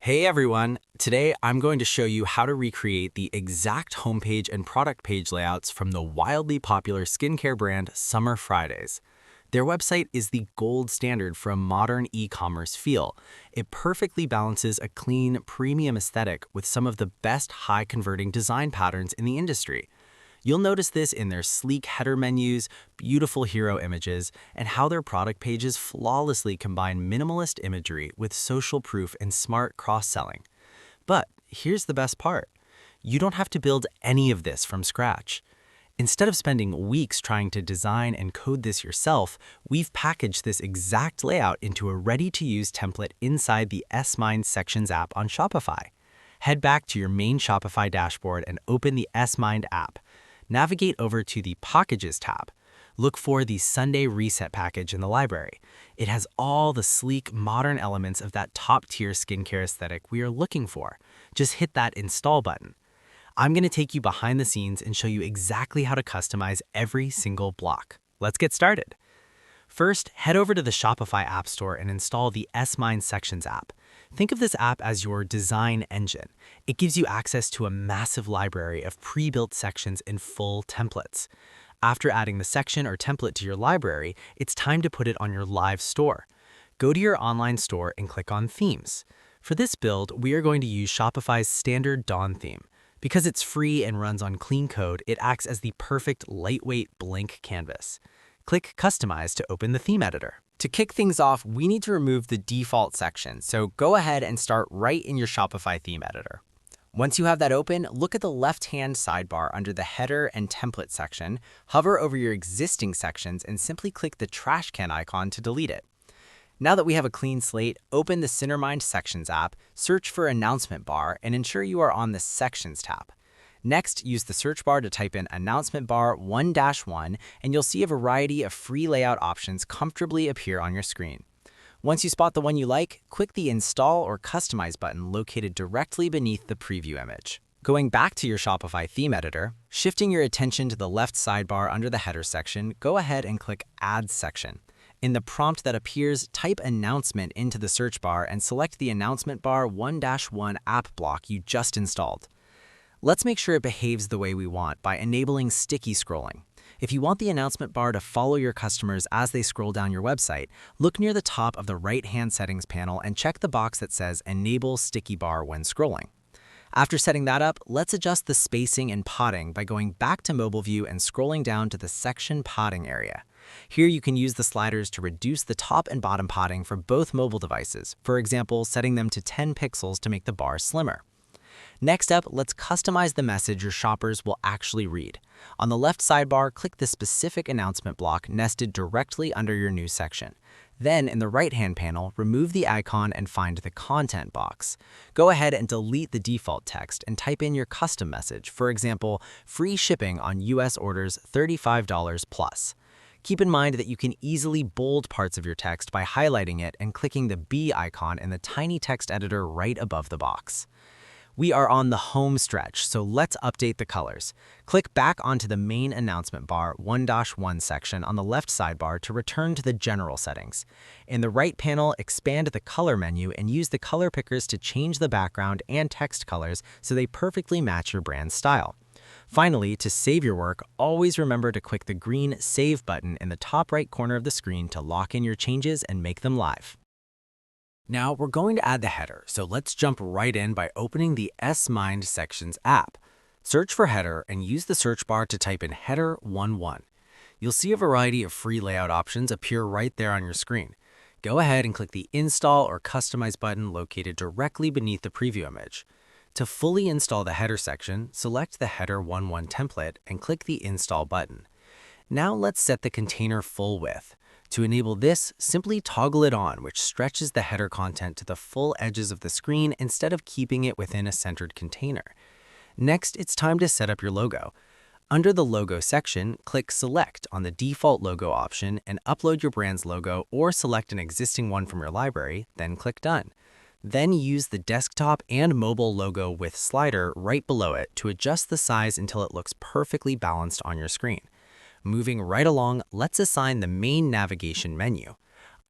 Hey everyone! Today I'm going to show you how to recreate the exact homepage and product page layouts from the wildly popular skincare brand Summer Fridays. Their website is the gold standard for a modern e-commerce feel. It perfectly balances a clean, premium aesthetic with some of the best high-converting design patterns in the industry. You'll notice this in their sleek header menus, beautiful hero images, and how their product pages flawlessly combine minimalist imagery with social proof and smart cross-selling. But here's the best part. You don't have to build any of this from scratch. Instead of spending weeks trying to design and code this yourself, we've packaged this exact layout into a ready-to-use template inside the Use Smind Sections app on Shopify. Head back to your main Shopify dashboard and open the Use Smind app. Navigate over to the Packages tab. Look for the Sunday Reset package in the library. It has all the sleek, modern elements of that top-tier skincare aesthetic we are looking for. Just hit that Install button. I'm going to take you behind the scenes and show you exactly how to customize every single block. Let's get started. First, head over to the Shopify App Store and install the Use Smind Sections app. Think of this app as your design engine. It gives you access to a massive library of pre-built sections in full templates. After adding the section or template to your library, it's time to put it on your live store. Go to your online store and click on Themes. For this build, we are going to use Shopify's standard Dawn theme. Because it's free and runs on clean code, it acts as the perfect lightweight blank canvas. Click Customize to open the theme editor. To kick things off, we need to remove the default section, so go ahead and start right in your Shopify theme editor. Once you have that open, look at the left-hand sidebar under the header and template section, hover over your existing sections, and simply click the trash can icon to delete it. Now that we have a clean slate, open the Smind Sections app, search for Announcement Bar, and ensure you are on the Sections tab. Next, use the search bar to type in Announcement Bar 1-1, and you'll see a variety of free layout options comfortably appear on your screen. Once you spot the one you like, click the Install or Customize button located directly beneath the preview image. Going back to your Shopify theme editor, shifting your attention to the left sidebar under the header section, go ahead and click Add Section. In the prompt that appears, type Announcement into the search bar and select the Announcement Bar 1-1 app block you just installed. Let's make sure it behaves the way we want by enabling sticky scrolling. If you want the announcement bar to follow your customers as they scroll down your website, look near the top of the right-hand settings panel and check the box that says Enable Sticky Bar when scrolling. After setting that up, let's adjust the spacing and potting by going back to Mobile View and scrolling down to the Section Potting area. Here you can use the sliders to reduce the top and bottom potting for both mobile devices, for example, setting them to 10 pixels to make the bar slimmer. Next up, let's customize the message your shoppers will actually read. On the left sidebar, click the specific announcement block nested directly under your new section. Then, in the right-hand panel, remove the icon and find the content box. Go ahead and delete the default text and type in your custom message, for example, free shipping on US orders $35 plus. Keep in mind that you can easily bold parts of your text by highlighting it and clicking the B icon in the tiny text editor right above the box. We are on the home stretch, so let's update the colors. Click back onto the main announcement bar 1-1 section on the left sidebar to return to the general settings. In the right panel, expand the color menu and use the color pickers to change the background and text colors so they perfectly match your brand style. Finally, to save your work, always remember to click the green Save button in the top right corner of the screen to lock in your changes and make them live. Now we're going to add the header, so let's jump right in by opening the Use Smind Sections app. Search for header and use the search bar to type in header 11. You'll see a variety of free layout options appear right there on your screen. Go ahead and click the Install or Customize button located directly beneath the preview image. To fully install the header section, select the header 11 template and click the Install button. Now let's set the container full width. To enable this, simply toggle it on, which stretches the header content to the full edges of the screen instead of keeping it within a centered container. Next, it's time to set up your logo. Under the Logo section, click Select on the default logo option and upload your brand's logo or select an existing one from your library, then click Done. Then use the desktop and mobile logo with slider right below it to adjust the size until it looks perfectly balanced on your screen. Moving right along, let's assign the main navigation menu.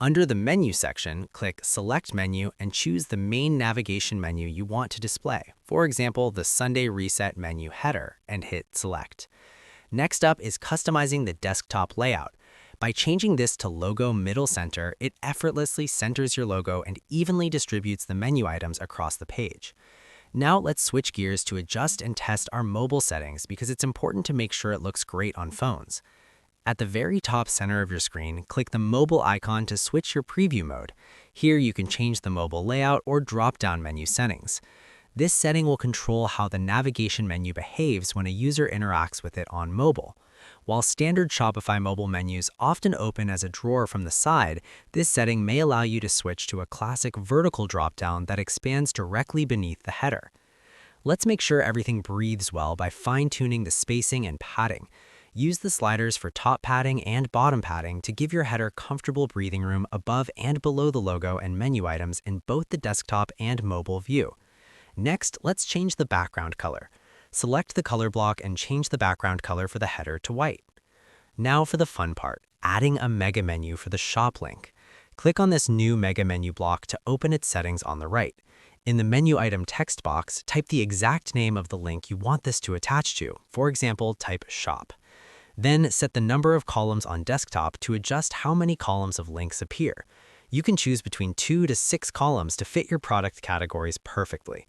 Under the Menu section, click Select Menu and choose the main navigation menu you want to display, for example, the Sunday Reset menu header, and hit Select. Next up is customizing the desktop layout. By changing this to Logo Middle Center, it effortlessly centers your logo and evenly distributes the menu items across the page. Now let's switch gears to adjust and test our mobile settings because it's important to make sure it looks great on phones. At the very top center of your screen, click the mobile icon to switch your preview mode. Here you can change the mobile layout or drop-down menu settings. This setting will control how the navigation menu behaves when a user interacts with it on mobile. While standard Shopify mobile menus often open as a drawer from the side, this setting may allow you to switch to a classic vertical drop-down that expands directly beneath the header. Let's make sure everything breathes well by fine-tuning the spacing and padding. Use the sliders for top padding and bottom padding to give your header comfortable breathing room above and below the logo and menu items in both the desktop and mobile view. Next, let's change the background color. Select the color block and change the background color for the header to white. Now for the fun part, adding a mega menu for the shop link. Click on this new mega menu block to open its settings on the right. In the menu item text box, type the exact name of the link you want this to attach to. For example, type shop. Then set the number of columns on desktop to adjust how many columns of links appear. You can choose between 2 to 6 columns to fit your product categories perfectly.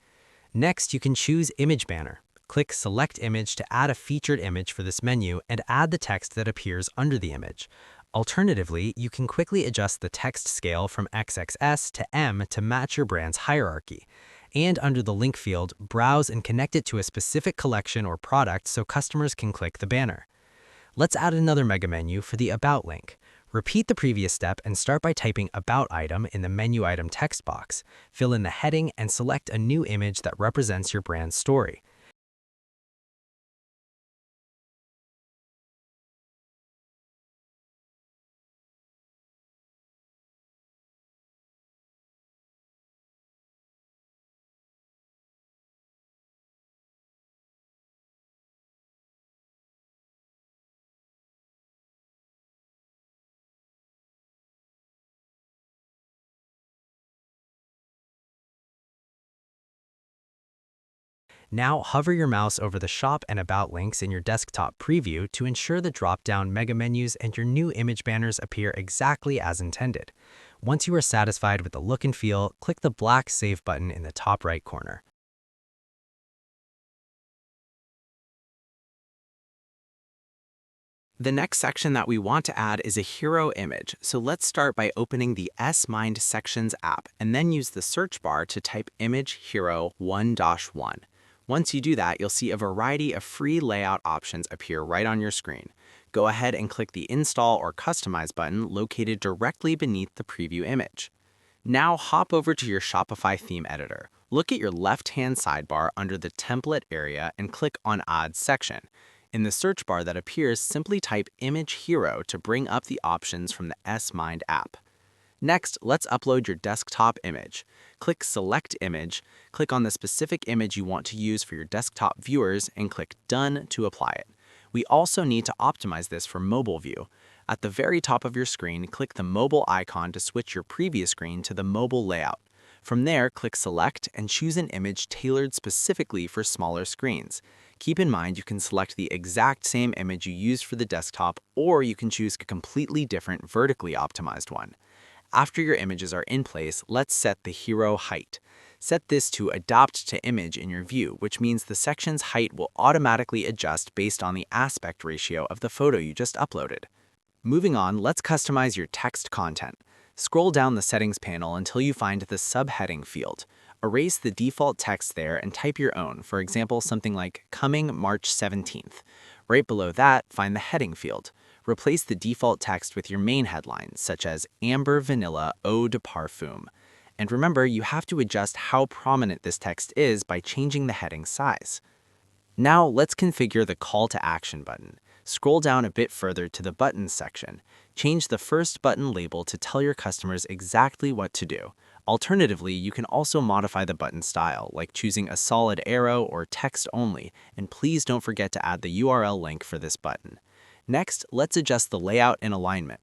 Next, you can choose Image Banner. Click Select Image to add a featured image for this menu and add the text that appears under the image. Alternatively, you can quickly adjust the text scale from XXS to M to match your brand's hierarchy. And under the link field, browse and connect it to a specific collection or product so customers can click the banner. Let's add another mega menu for the About link. Repeat the previous step and start by typing About Item in the menu item text box. Fill in the heading and select a new image that represents your brand's story. Now hover your mouse over the Shop and About links in your desktop preview to ensure the drop-down mega menus and your new image banners appear exactly as intended. Once you are satisfied with the look and feel, click the black Save button in the top right corner. The next section that we want to add is a hero image, so let's start by opening the Use Smind Sections app and then use the search bar to type Image Hero 1-1. Once you do that, you'll see a variety of free layout options appear right on your screen. Go ahead and click the Install or Customize button located directly beneath the preview image. Now hop over to your Shopify theme editor. Look at your left-hand sidebar under the Template area and click on Add Section. In the search bar that appears, simply type Image Hero to bring up the options from the Use Smind app. Next, let's upload your desktop image. Click Select Image, click on the specific image you want to use for your desktop viewers, and click Done to apply it. We also need to optimize this for mobile view. At the very top of your screen, click the mobile icon to switch your previous screen to the mobile layout. From there, click Select and choose an image tailored specifically for smaller screens. Keep in mind you can select the exact same image you used for the desktop, or you can choose a completely different vertically optimized one. After your images are in place, let's set the hero height. Set this to Adapt to Image in your view, which means the section's height will automatically adjust based on the aspect ratio of the photo you just uploaded. Moving on, let's customize your text content. Scroll down the settings panel until you find the subheading field. Erase the default text there and type your own, for example, something like Coming March 17th. Right below that, find the heading field. Replace the default text with your main headline, such as Amber Vanilla Eau de Parfum. And remember, you have to adjust how prominent this text is by changing the heading size. Now let's configure the Call to Action button. Scroll down a bit further to the Buttons section. Change the first button label to tell your customers exactly what to do. Alternatively, you can also modify the button style, like choosing a solid arrow or text only, and please don't forget to add the URL link for this button. Next, let's adjust the layout and alignment.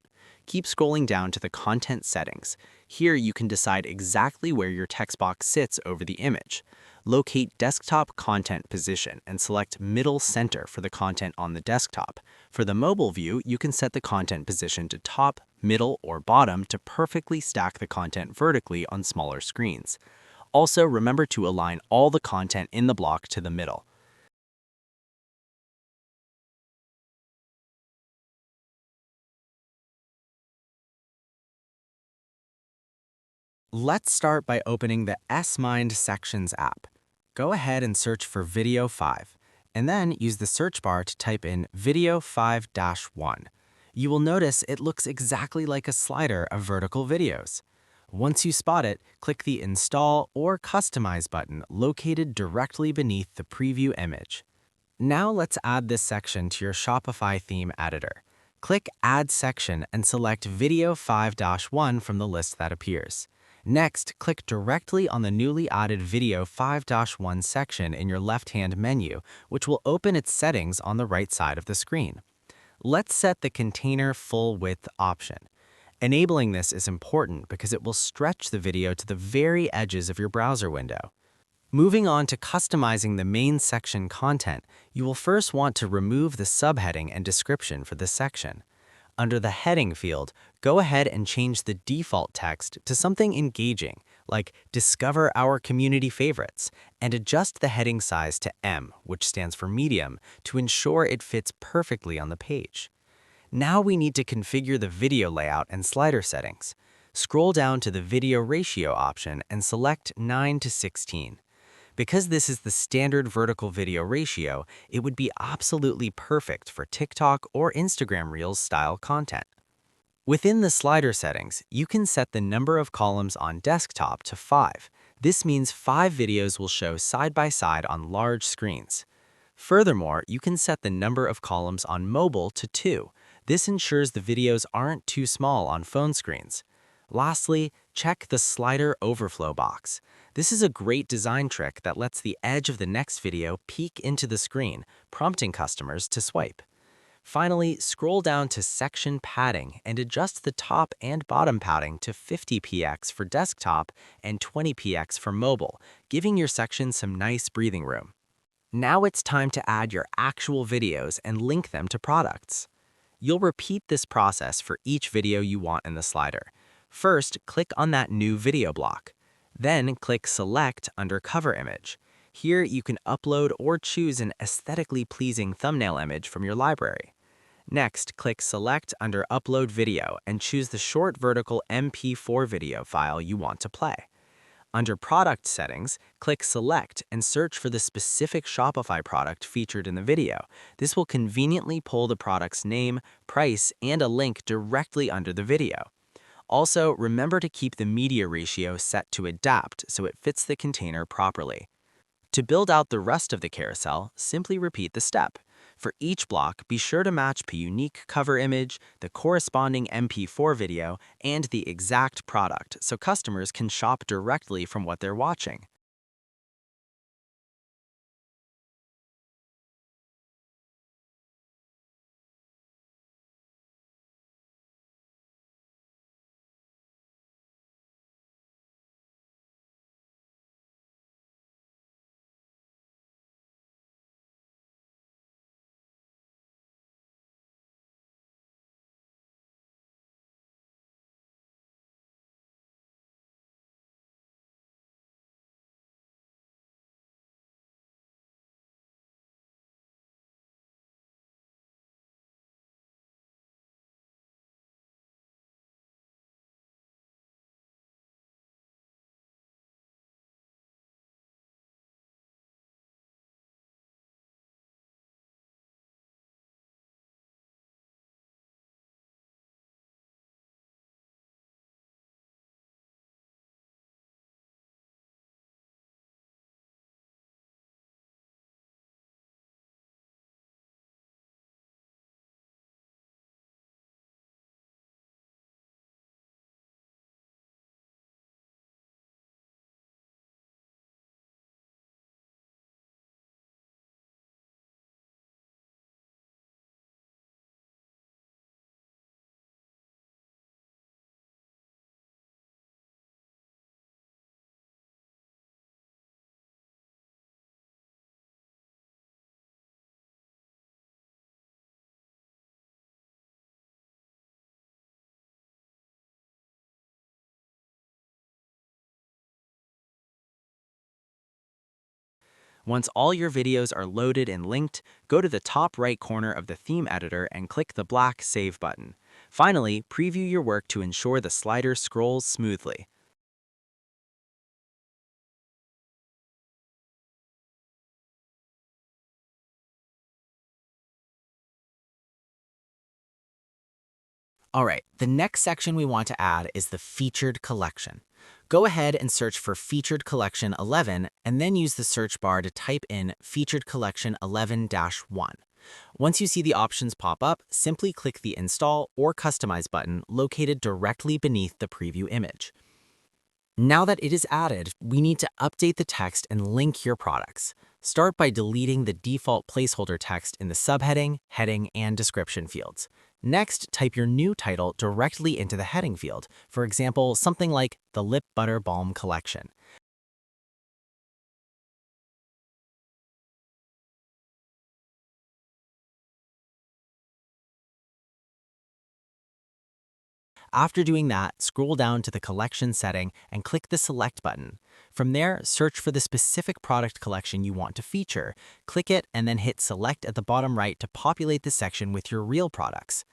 keep scrolling down to the content settings. Here you can decide exactly where your text box sits over the image. Locate desktop content position and select middle center for the content on the desktop. For the mobile view, you can set the content position to top, middle, or bottom to perfectly stack the content vertically on smaller screens. Also, remember to align all the content in the block to the middle. Let's start by opening the Smind Sections app. Go ahead and search for Video 5, and then use the search bar to type in Video 5-1. You will notice it looks exactly like a slider of vertical videos. Once you spot it, click the Install or Customize button located directly beneath the preview image. Now let's add this section to your Shopify theme editor. Click Add Section and select Video 5-1 from the list that appears. Next, click directly on the newly added Video 5-1 section in your left-hand menu, which will open its settings on the right side of the screen. Let's set the Container Full Width option. Enabling this is important because it will stretch the video to the very edges of your browser window. Moving on to customizing the main section content, you will first want to remove the subheading and description for this section. Under the heading field, go ahead and change the default text to something engaging, like Discover Our Community Favorites, and adjust the heading size to M, which stands for medium, to ensure it fits perfectly on the page. Now we need to configure the video layout and slider settings. Scroll down to the video ratio option and select 9:16. Because this is the standard vertical video ratio, it would be absolutely perfect for TikTok or Instagram Reels style content. Within the slider settings, you can set the number of columns on desktop to 5. This means 5 videos will show side by side on large screens. Furthermore, you can set the number of columns on mobile to 2. This ensures the videos aren't too small on phone screens. Lastly, check the slider overflow box. This is a great design trick that lets the edge of the next video peek into the screen, prompting customers to swipe. Finally, scroll down to section padding and adjust the top and bottom padding to 50px for desktop and 20px for mobile, giving your section some nice breathing room. Now it's time to add your actual videos and link them to products. You'll repeat this process for each video you want in the slider. First, click on that new video block. Then click Select under Cover Image. Here you can upload or choose an aesthetically pleasing thumbnail image from your library. Next, click Select under Upload Video and choose the short vertical MP4 video file you want to play. Under Product Settings, click Select and search for the specific Shopify product featured in the video. This will conveniently pull the product's name, price, and a link directly under the video. Also, remember to keep the media ratio set to adapt so it fits the container properly. To build out the rest of the carousel, simply repeat the step. For each block, be sure to match the unique cover image, the corresponding MP4 video, and the exact product so customers can shop directly from what they're watching. Once all your videos are loaded and linked, go to the top right corner of the theme editor and click the black Save button. Finally, preview your work to ensure the slider scrolls smoothly. All right, the next section we want to add is the featured collection. Go ahead and search for Featured Collection 11 and then use the search bar to type in Featured Collection 11-1. Once you see the options pop up, simply click the Install or Customize button located directly beneath the preview image. Now that it is added, we need to update the text and link your products. Start by deleting the default placeholder text in the subheading, heading, and description fields. Next, type your new title directly into the heading field, for example, something like the Lip Butter Balm Collection. After doing that, scroll down to the collection setting and click the Select button. From there, search for the specific product collection you want to feature. Click it and then hit Select at the bottom right to populate the section with your real products.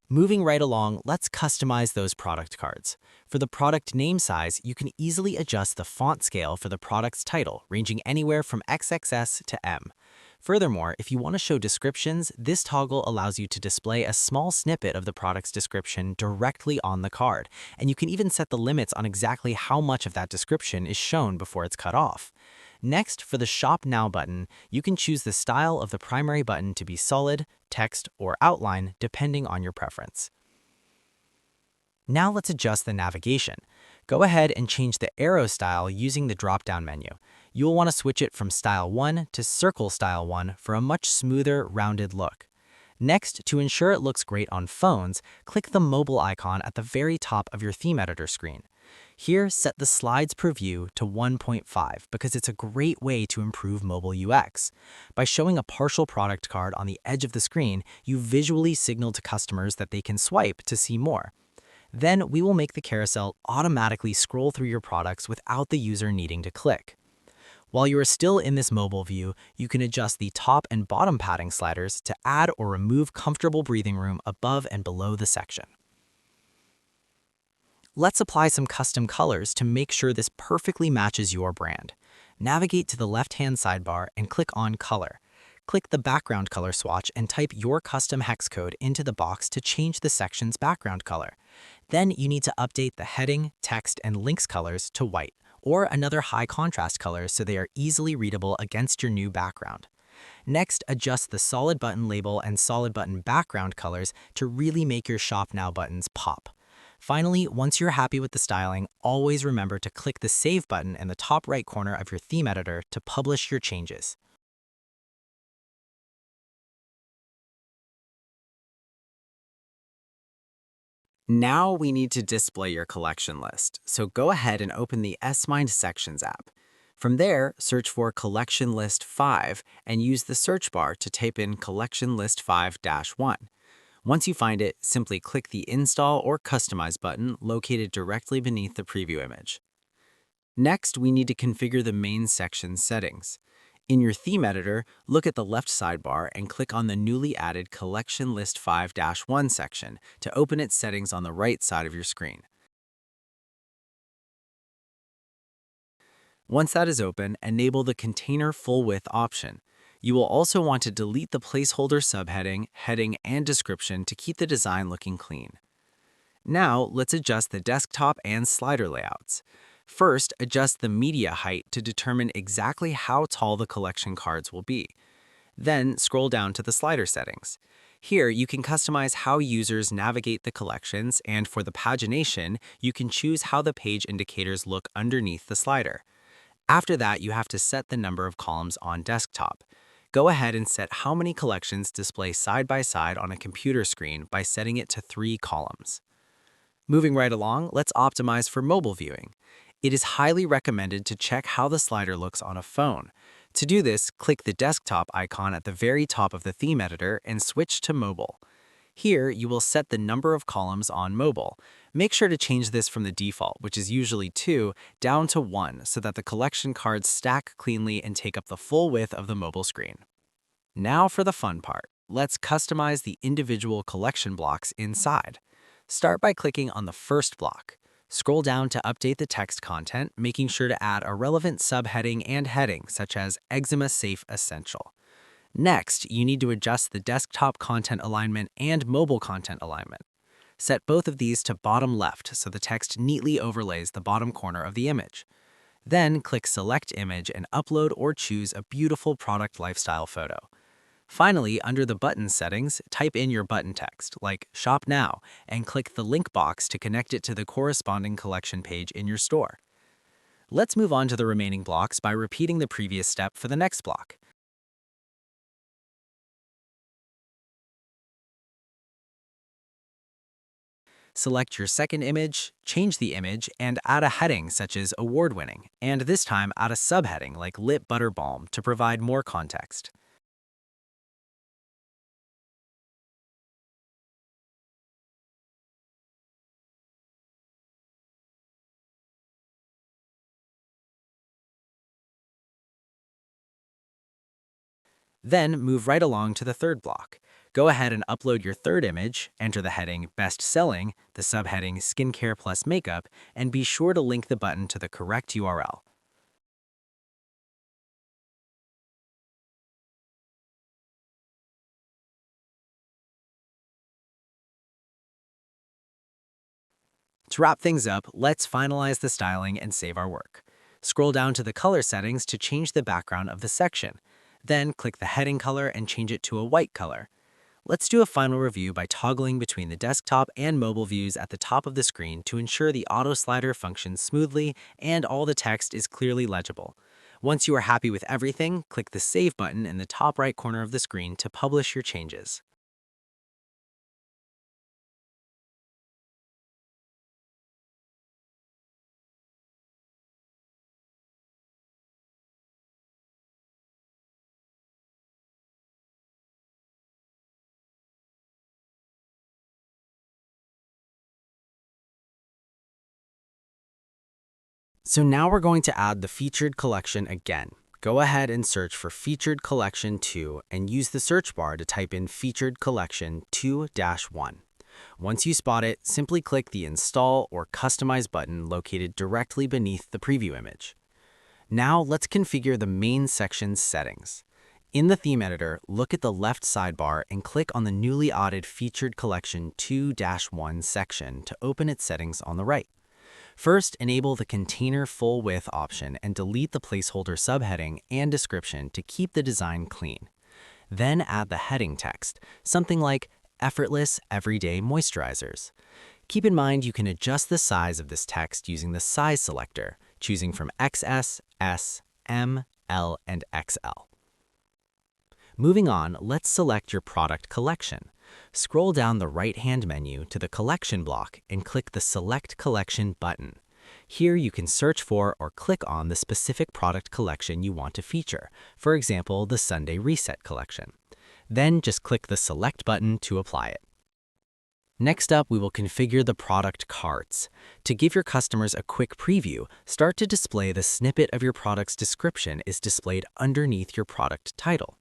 Moving right along, let's customize those product cards. For the product name size, you can easily adjust the font scale for the product's title, ranging anywhere from XXS to M. Furthermore, if you want to show descriptions, this toggle allows you to display a small snippet of the product's description directly on the card, and you can even set the limits on exactly how much of that description is shown before it's cut off. Next, for the Shop Now button, you can choose the style of the primary button to be solid, text, or outline, depending on your preference. Now let's adjust the navigation. Go ahead and change the arrow style using the drop-down menu. You will want to switch it from Style 1 to Circle Style 1 for a much smoother, rounded look. Next, to ensure it looks great on phones, click the mobile icon at the very top of your theme editor screen. Here, set the slides per view to 1.5 because it's a great way to improve mobile UX. By showing a partial product card on the edge of the screen, you visually signal to customers that they can swipe to see more. Then we will make the carousel automatically scroll through your products without the user needing to click. While you are still in this mobile view, you can adjust the top and bottom padding sliders to add or remove comfortable breathing room above and below the section. Let's apply some custom colors to make sure this perfectly matches your brand. Navigate to the left-hand sidebar and click on Color. Click the background color swatch and type your custom hex code into the box to change the section's background color. Then you need to update the heading, text, and links colors to white, or another high contrast color so they are easily readable against your new background. Next, adjust the solid button label and solid button background colors to really make your Shop Now buttons pop. Finally, once you're happy with the styling, always remember to click the Save button in the top right corner of your theme editor to publish your changes. Now we need to display your collection list, so go ahead and open the Use Smind Sections app. From there, search for Collection List 5 and use the search bar to type in Collection List 5-1. Once you find it, simply click the Install or Customize button located directly beneath the preview image. Next, we need to configure the main section settings. In your theme editor, look at the left sidebar and click on the newly added Collection List 5-1 section to open its settings on the right side of your screen. Once that is open, enable the Container Full Width option. You will also want to delete the placeholder subheading, heading, and description to keep the design looking clean. Now, let's adjust the desktop and slider layouts. First, adjust the media height to determine exactly how tall the collection cards will be. Then, scroll down to the slider settings. Here, you can customize how users navigate the collections, and for the pagination, you can choose how the page indicators look underneath the slider. After that, you have to set the number of columns on desktop. Go ahead and set how many collections display side by side on a computer screen by setting it to 3 columns. Moving right along, let's optimize for mobile viewing. It is highly recommended to check how the slider looks on a phone. To do this, click the desktop icon at the very top of the theme editor and switch to mobile. Here, you will set the number of columns on mobile. Make sure to change this from the default, which is usually 2, down to 1 so that the collection cards stack cleanly and take up the full width of the mobile screen. Now for the fun part. Let's customize the individual collection blocks inside. Start by clicking on the first block. Scroll down to update the text content, making sure to add a relevant subheading and heading, such as Eczema Safe Essential. Next, you need to adjust the desktop content alignment and mobile content alignment. Set both of these to bottom left so the text neatly overlays the bottom corner of the image. Then click Select Image and upload or choose a beautiful product lifestyle photo. Finally, under the button settings, type in your button text, like Shop Now, and click the link box to connect it to the corresponding collection page in your store. Let's move on to the remaining blocks by repeating the previous step for the next block. Select your second image, change the image, and add a heading such as award-winning, and this time add a subheading like Lip Butter Balm to provide more context. Then move right along to the third block. Go ahead and upload your third image, enter the heading Best Selling, the subheading Skincare plus Makeup, and be sure to link the button to the correct URL. To wrap things up, let's finalize the styling and save our work. Scroll down to the color settings to change the background of the section. Then click the heading color and change it to a white color. Let's do a final review by toggling between the desktop and mobile views at the top of the screen to ensure the auto slider functions smoothly and all the text is clearly legible. Once you are happy with everything, click the Save button in the top right corner of the screen to publish your changes. So now we're going to add the featured collection again. Go ahead and search for Featured Collection 2 and use the search bar to type in Featured Collection 2-1. Once you spot it, simply click the Install or Customize button located directly beneath the preview image. Now let's configure the main section's settings. In the theme editor, look at the left sidebar and click on the newly added Featured Collection 2-1 section to open its settings on the right. First, enable the Container Full Width option and delete the placeholder subheading and description to keep the design clean. Then add the heading text, something like Effortless Everyday Moisturizers. Keep in mind you can adjust the size of this text using the size selector, choosing from XS, S, M, L, and XL. Moving on, let's select your product collection. Scroll down the right-hand menu to the Collection block and click the Select Collection button. Here you can search for or click on the specific product collection you want to feature, for example, the Sunday Reset collection. Then just click the Select button to apply it. Next up, we will configure the product cards. To give your customers a quick preview, start to display the snippet of your product's description is displayed underneath your product title.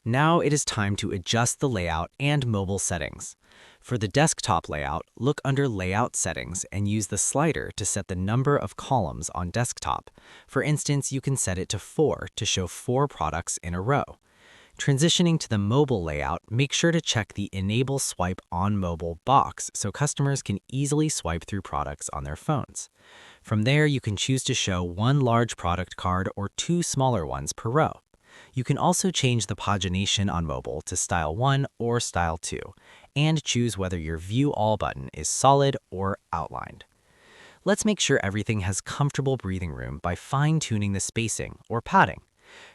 Now it is time to adjust the layout and mobile settings. For the desktop layout, look under Layout Settings and use the slider to set the number of columns on desktop. For instance, you can set it to 4 to show 4 products in a row. Transitioning to the mobile layout, make sure to check the Enable Swipe on Mobile box so customers can easily swipe through products on their phones. From there, you can choose to show 1 large product card or 2 smaller ones per row. You can also change the pagination on mobile to Style 1 or Style 2, and choose whether your View All button is solid or outlined. Let's make sure everything has comfortable breathing room by fine-tuning the spacing or padding.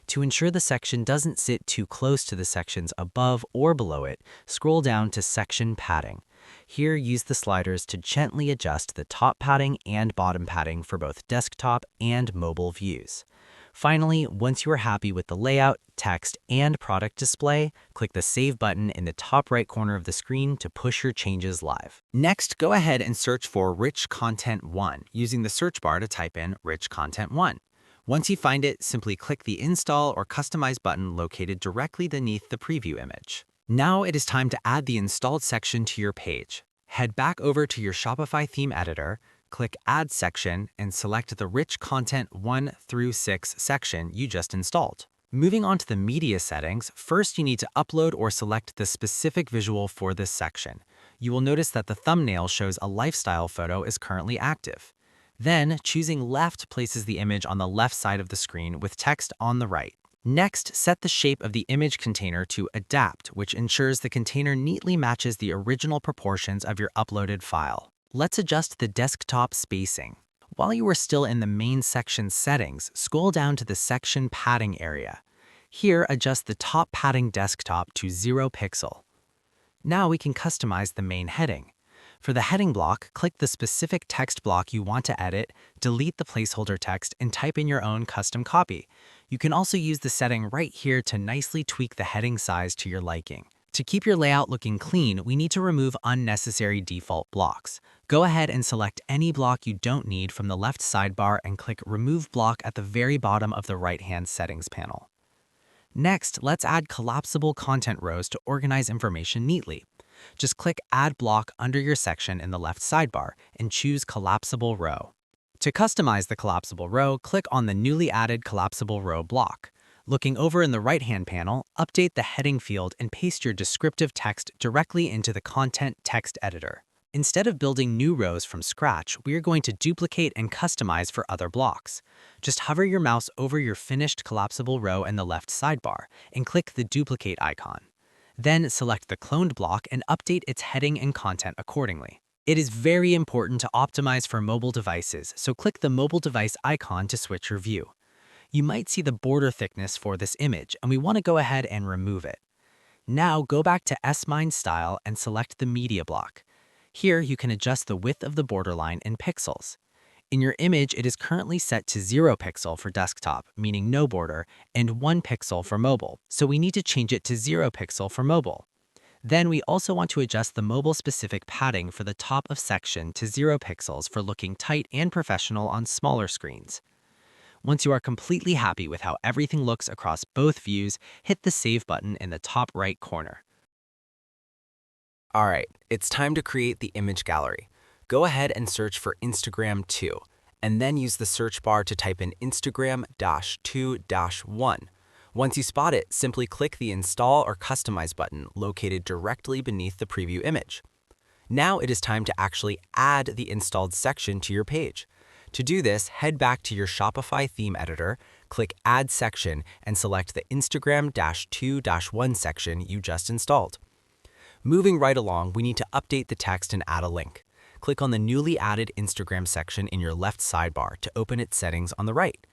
To ensure the section doesn't sit too close to the sections above or below it, scroll down to Section Padding. Here, use the sliders to gently adjust the top padding and bottom padding for both desktop and mobile views. Finally, once you are happy with the layout, text, and product display, click the Save button in the top right corner of the screen to push your changes live. Next, go ahead and search for Rich Content 1 using the search bar to type in Rich Content 1. Once you find it, simply click the Install or Customize button located directly beneath the preview image. Now it is time to add the installed section to your page. Head back over to your Shopify theme editor, click Add Section, and select the Rich Content 1 through 6 section you just installed. Moving on to the media settings, first you need to upload or select the specific visual for this section. You will notice that the thumbnail shows a lifestyle photo is currently active. Then, choosing left places the image on the left side of the screen with text on the right. Next, set the shape of the image container to Adapt, which ensures the container neatly matches the original proportions of your uploaded file. Let's adjust the desktop spacing. While you are still in the main section settings, scroll down to the section padding area. Here, adjust the top padding desktop to 0 pixel. Now we can customize the main heading. For the heading block, click the specific text block you want to edit, delete the placeholder text, and type in your own custom copy. You can also use the setting right here to nicely tweak the heading size to your liking. To keep your layout looking clean, we need to remove unnecessary default blocks. Go ahead and select any block you don't need from the left sidebar and click Remove Block at the very bottom of the right-hand settings panel. Next, let's add collapsible content rows to organize information neatly. Just click Add Block under your section in the left sidebar and choose Collapsible Row. To customize the collapsible row, click on the newly added collapsible row block. Looking over in the right-hand panel, update the heading field and paste your descriptive text directly into the content text editor. Instead of building new rows from scratch, we are going to duplicate and customize for other blocks. Just hover your mouse over your finished collapsible row in the left sidebar and click the duplicate icon. Then select the cloned block and update its heading and content accordingly. It is very important to optimize for mobile devices, so click the mobile device icon to switch your view. You might see the border thickness for this image, and we want to go ahead and remove it. Now go back to Smind Style and select the media block. Here you can adjust the width of the borderline in pixels. In your image, it is currently set to 0 pixel for desktop, meaning no border, and 1 pixel for mobile, so we need to change it to 0 pixel for mobile. Then we also want to adjust the mobile-specific padding for the top of section to 0 pixels for looking tight and professional on smaller screens. Once you are completely happy with how everything looks across both views, hit the Save button in the top right corner. All right, it's time to create the image gallery. Go ahead and search for Instagram 2, and then use the search bar to type in Instagram-2-1. Once you spot it, simply click the Install or Customize button located directly beneath the preview image. Now it is time to actually add the installed section to your page. To do this, head back to your Shopify theme editor, click Add Section, and select the Instagram-2-1 section you just installed. Moving right along, we need to update the text and add a link. Click on the newly added Instagram section in your left sidebar to open its settings on the right.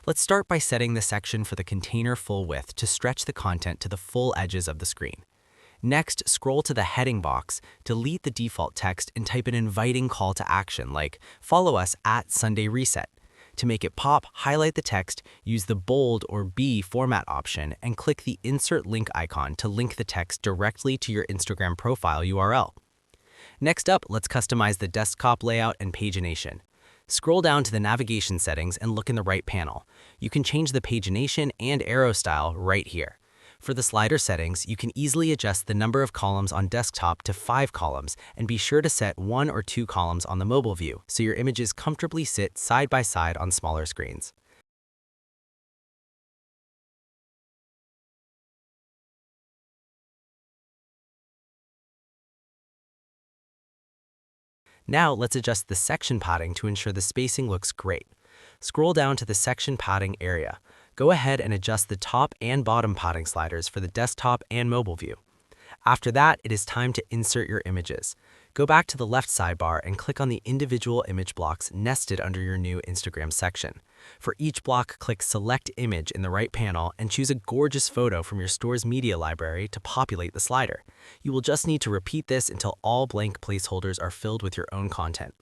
Let's start by setting the section for the container full width to stretch the content to the full edges of the screen. Next, scroll to the heading box, delete the default text, and type an inviting call to action like "Follow us at Sunday Reset." To make it pop, highlight the text, use the bold or B format option, and click the Insert Link icon to link the text directly to your Instagram profile URL. Next up, let's customize the desktop layout and pagination. Scroll down to the navigation settings and look in the right panel. You can change the pagination and arrow style right here. For the slider settings, you can easily adjust the number of columns on desktop to 5 columns, and be sure to set 1 or 2 columns on the mobile view so your images comfortably sit side by side on smaller screens. Now let's adjust the section padding to ensure the spacing looks great. Scroll down to the section padding area. Go ahead and adjust the top and bottom padding sliders for the desktop and mobile view. After that, it is time to insert your images. Go back to the left sidebar and click on the individual image blocks nested under your new Instagram section. For each block, click Select Image in the right panel and choose a gorgeous photo from your store's media library to populate the slider. You will just need to repeat this until all blank placeholders are filled with your own content.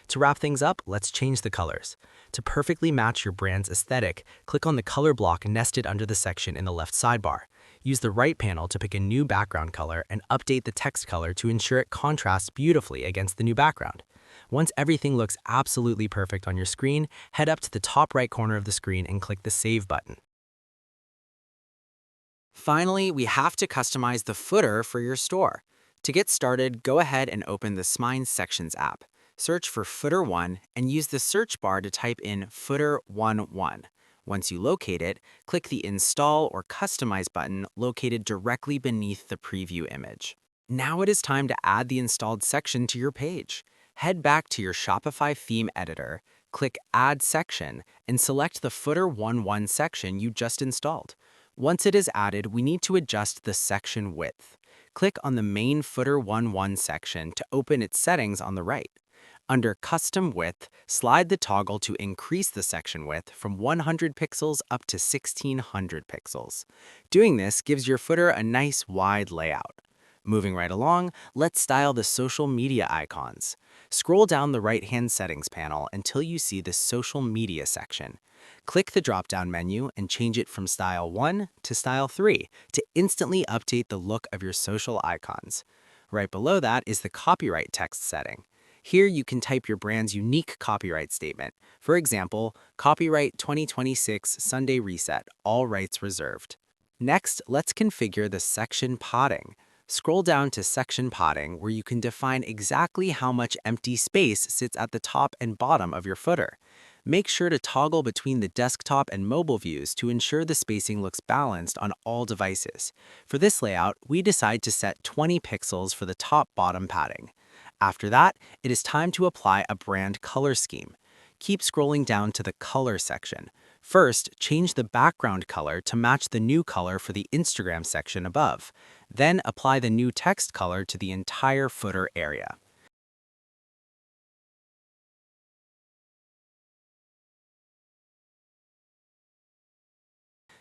To wrap things up, let's change the colors. To perfectly match your brand's aesthetic, click on the color block nested under the section in the left sidebar. Use the right panel to pick a new background color and update the text color to ensure it contrasts beautifully against the new background. Once everything looks absolutely perfect on your screen, head up to the top right corner of the screen and click the Save button. Finally, we have to customize the footer for your store. To get started, go ahead and open the Smind Sections app. Search for Footer 1 and use the search bar to type in Footer 1.1. Once you locate it, click the Install or Customize button located directly beneath the preview image. Now it is time to add the installed section to your page. Head back to your Shopify theme editor, click Add Section, and select the Footer 1.1 section you just installed. Once it is added, we need to adjust the section width. Click on the main Footer 1.1 section to open its settings on the right. Under Custom Width, slide the toggle to increase the section width from 100 pixels up to 1600 pixels. Doing this gives your footer a nice wide layout. Moving right along, let's style the social media icons. Scroll down the right-hand settings panel until you see the Social Media section. Click the drop-down menu and change it from Style 1 to Style 3 to instantly update the look of your social icons. Right below that is the copyright text setting. Here you can type your brand's unique copyright statement. For example, Copyright 2026 Sunday Reset, all rights reserved. Next, let's configure the section padding. Scroll down to Section Padding, where you can define exactly how much empty space sits at the top and bottom of your footer. Make sure to toggle between the desktop and mobile views to ensure the spacing looks balanced on all devices. For this layout, we decide to set 20 pixels for the top-bottom padding. After that, it is time to apply a brand color scheme. Keep scrolling down to the Color section. First, change the background color to match the new color for the Instagram section above. Then apply the new text color to the entire footer area.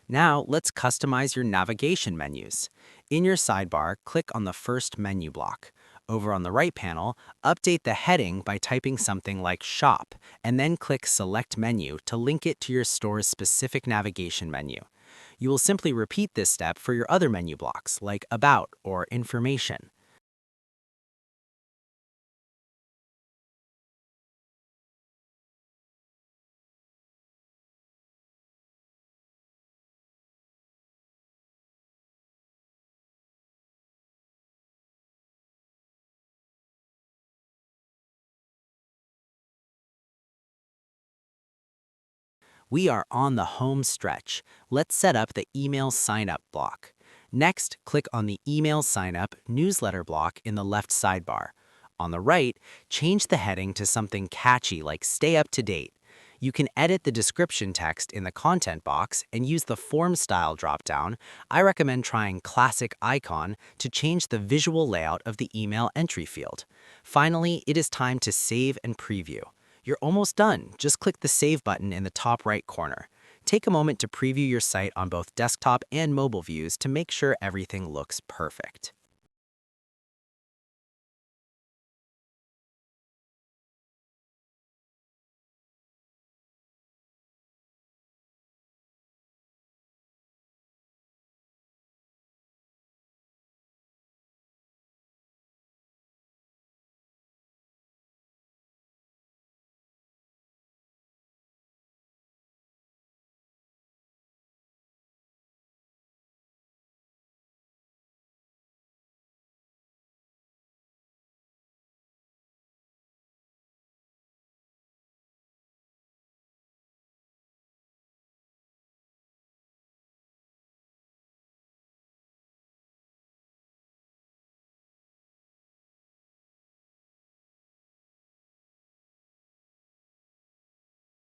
Now, let's customize your navigation menus. In your sidebar, click on the first menu block. Over on the right panel, update the heading by typing something like Shop, and then click Select Menu to link it to your store's specific navigation menu. You will simply repeat this step for your other menu blocks, like About or Information. We are on the home stretch. Let's set up the Email Sign-Up block. Next, click on the Email Sign-Up newsletter block in the left sidebar. On the right, change the heading to something catchy like Stay Up to Date. You can edit the description text in the content box and use the Form Style dropdown. I recommend trying Classic Icon to change the visual layout of the email entry field. Finally, it is time to save and preview. You're almost done. Just click the Save button in the top right corner. Take a moment to preview your site on both desktop and mobile views to make sure everything looks perfect.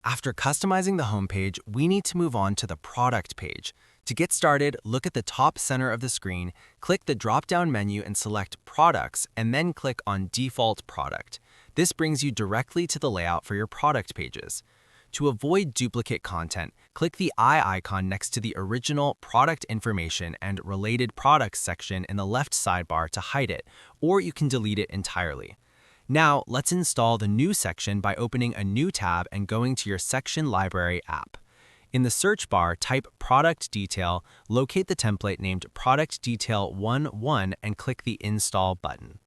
After customizing the homepage, we need to move on to the product page. To get started, look at the top center of the screen, click the drop-down menu and select Products, and then click on Default Product. This brings you directly to the layout for your product pages. To avoid duplicate content, click the eye icon next to the original Product Information and Related Products section in the left sidebar to hide it, or you can delete it entirely. Now, let's install the new section by opening a new tab and going to your Section Library app. In the search bar, type Product Detail, locate the template named Product Detail 1.1 and click the Install button.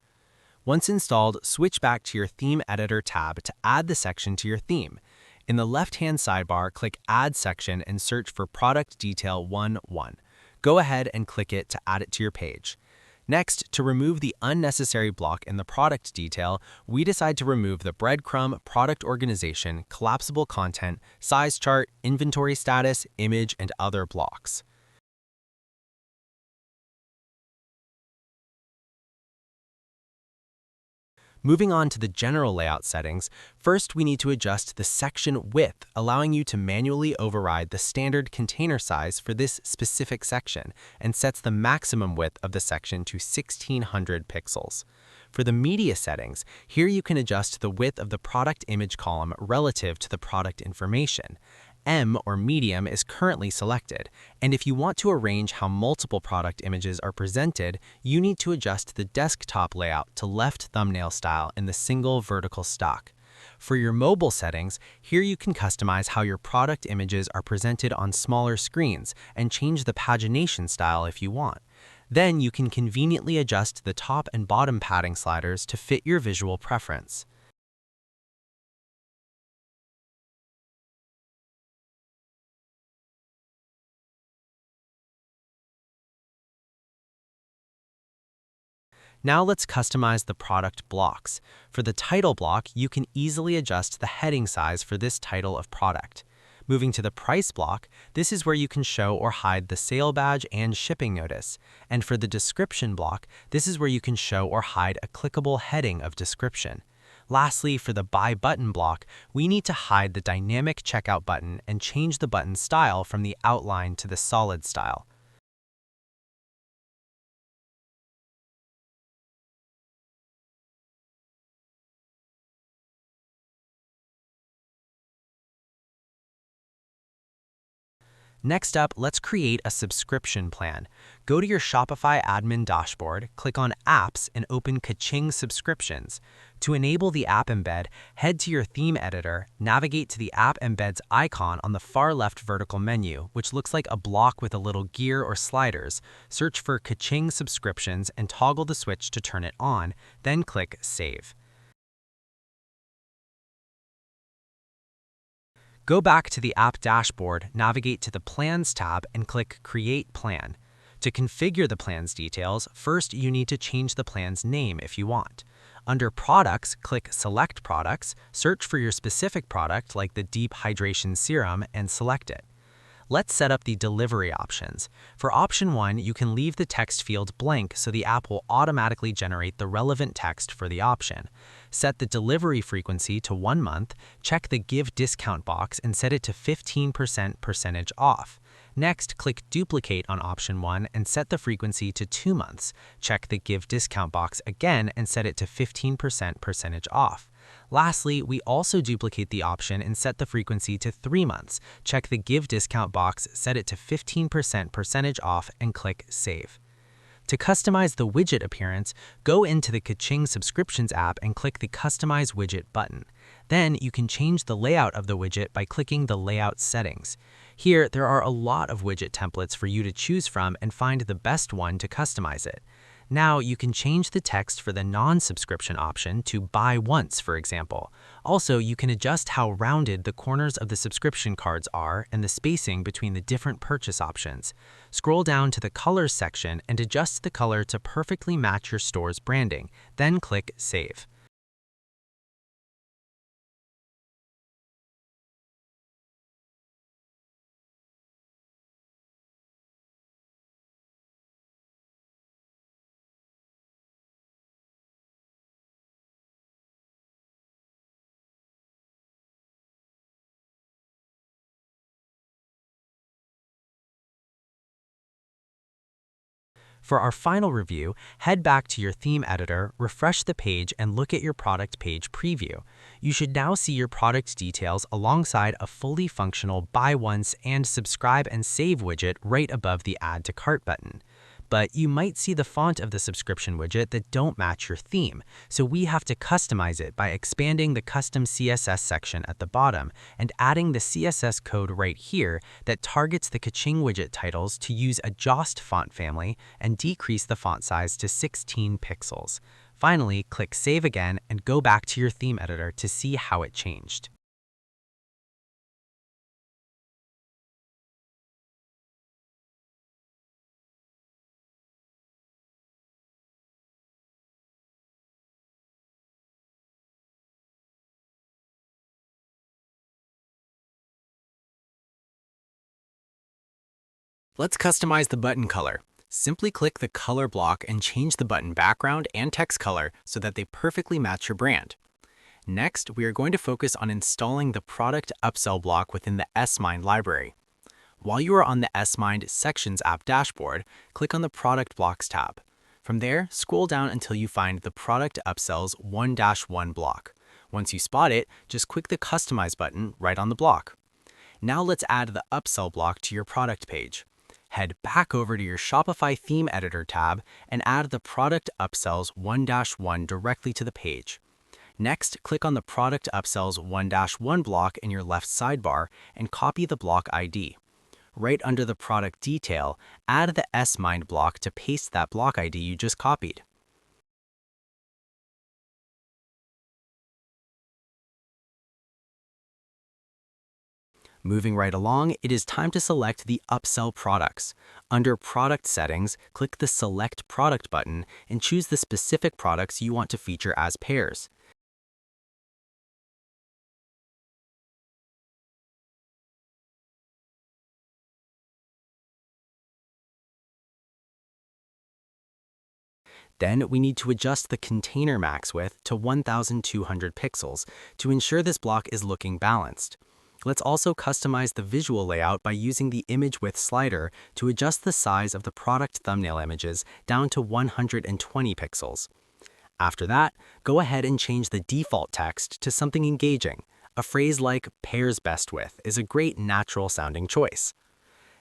Once installed, switch back to your Theme Editor tab to add the section to your theme. In the left-hand sidebar, click Add Section and search for Product Detail 1.1. Go ahead and click it to add it to your page. Next, to remove the unnecessary block in the product detail, we decide to remove the breadcrumb, product organization, collapsible content, size chart, inventory status, image, and other blocks. Moving on to the general layout settings, first we need to adjust the section width, allowing you to manually override the standard container size for this specific section, and sets the maximum width of the section to 1600 pixels. For the media settings, here you can adjust the width of the product image column relative to the product information. M or medium is currently selected, and if you want to arrange how multiple product images are presented, you need to adjust the desktop layout to left thumbnail style in the single vertical stock. For your mobile settings, here you can customize how your product images are presented on smaller screens and change the pagination style if you want. Then you can conveniently adjust the top and bottom padding sliders to fit your visual preference. Now let's customize the product blocks. For the title block, you can easily adjust the heading size for this title of product. Moving to the price block, this is where you can show or hide the sale badge and shipping notice. And for the description block, this is where you can show or hide a clickable heading of description. Lastly, for the Buy Button block, we need to hide the dynamic checkout button and change the button style from the outline to the solid style. Next up, let's create a subscription plan. Go to your Shopify admin dashboard, click on Apps, and open Kaching Subscriptions. To enable the app embed, head to your theme editor, navigate to the app embeds icon on the far left vertical menu, which looks like a block with a little gear or sliders. Search for Kaching Subscriptions and toggle the switch to turn it on, then click Save. Go back to the app dashboard, navigate to the Plans tab, and click Create Plan. To configure the plan's details, first you need to change the plan's name if you want. Under Products, click Select Products, search for your specific product like the Deep Hydration Serum, and select it. Let's set up the delivery options. For option 1, you can leave the text field blank so the app will automatically generate the relevant text for the option. Set the delivery frequency to 1 month, check the Give Discount box and set it to 15% percentage off. Next, click Duplicate on option 1 and set the frequency to 2 months. Check the Give Discount box again and set it to 15% percentage off. Lastly, we also duplicate the option and set the frequency to 3 months. Check the Give Discount box, set it to 15% percentage off, and click Save. To customize the widget appearance, go into the Kaching Subscriptions app and click the Customize Widget button. Then you can change the layout of the widget by clicking the Layout settings. Here, there are a lot of widget templates for you to choose from and find the best one to customize it. Now you can change the text for the non-subscription option to Buy Once, for example. Also, you can adjust how rounded the corners of the subscription cards are and the spacing between the different purchase options. Scroll down to the Colors section and adjust the color to perfectly match your store's branding, then click Save. For our final review, head back to your theme editor, refresh the page, and look at your product page preview. You should now see your product details alongside a fully functional Buy Once and Subscribe and Save widget right above the Add to Cart button. But you might see the font of the subscription widget that don't match your theme, so we have to customize it by expanding the custom CSS section at the bottom and adding the CSS code right here that targets the Kaching widget titles to use a Jost font family and decrease the font size to 16 pixels. Finally, click Save again and go back to your theme editor to see how it changed. Let's customize the button color. Simply click the color block and change the button background and text color so that they perfectly match your brand. Next, we are going to focus on installing the product upsell block within the Smind library. While you are on the Smind Sections app dashboard, click on the Product Blocks tab. From there, scroll down until you find the Product Upsells 1-1 block. Once you spot it, just click the Customize button right on the block. Now let's add the Upsell block to your product page. Head back over to your Shopify Theme Editor tab and add the Product Upsells 1-1 directly to the page. Next, click on the Product Upsells 1-1 block in your left sidebar and copy the block ID. Right under the product detail, add the Smind block to paste that block ID you just copied. Moving right along, it is time to select the Upsell products. Under Product Settings, click the Select Product button and choose the specific products you want to feature as pairs. Then we need to adjust the container max width to 1200 pixels to ensure this block is looking balanced. Let's also customize the visual layout by using the image width slider to adjust the size of the product thumbnail images down to 120 pixels. After that, go ahead and change the default text to something engaging. A phrase like "pairs best with" is a great natural sounding choice.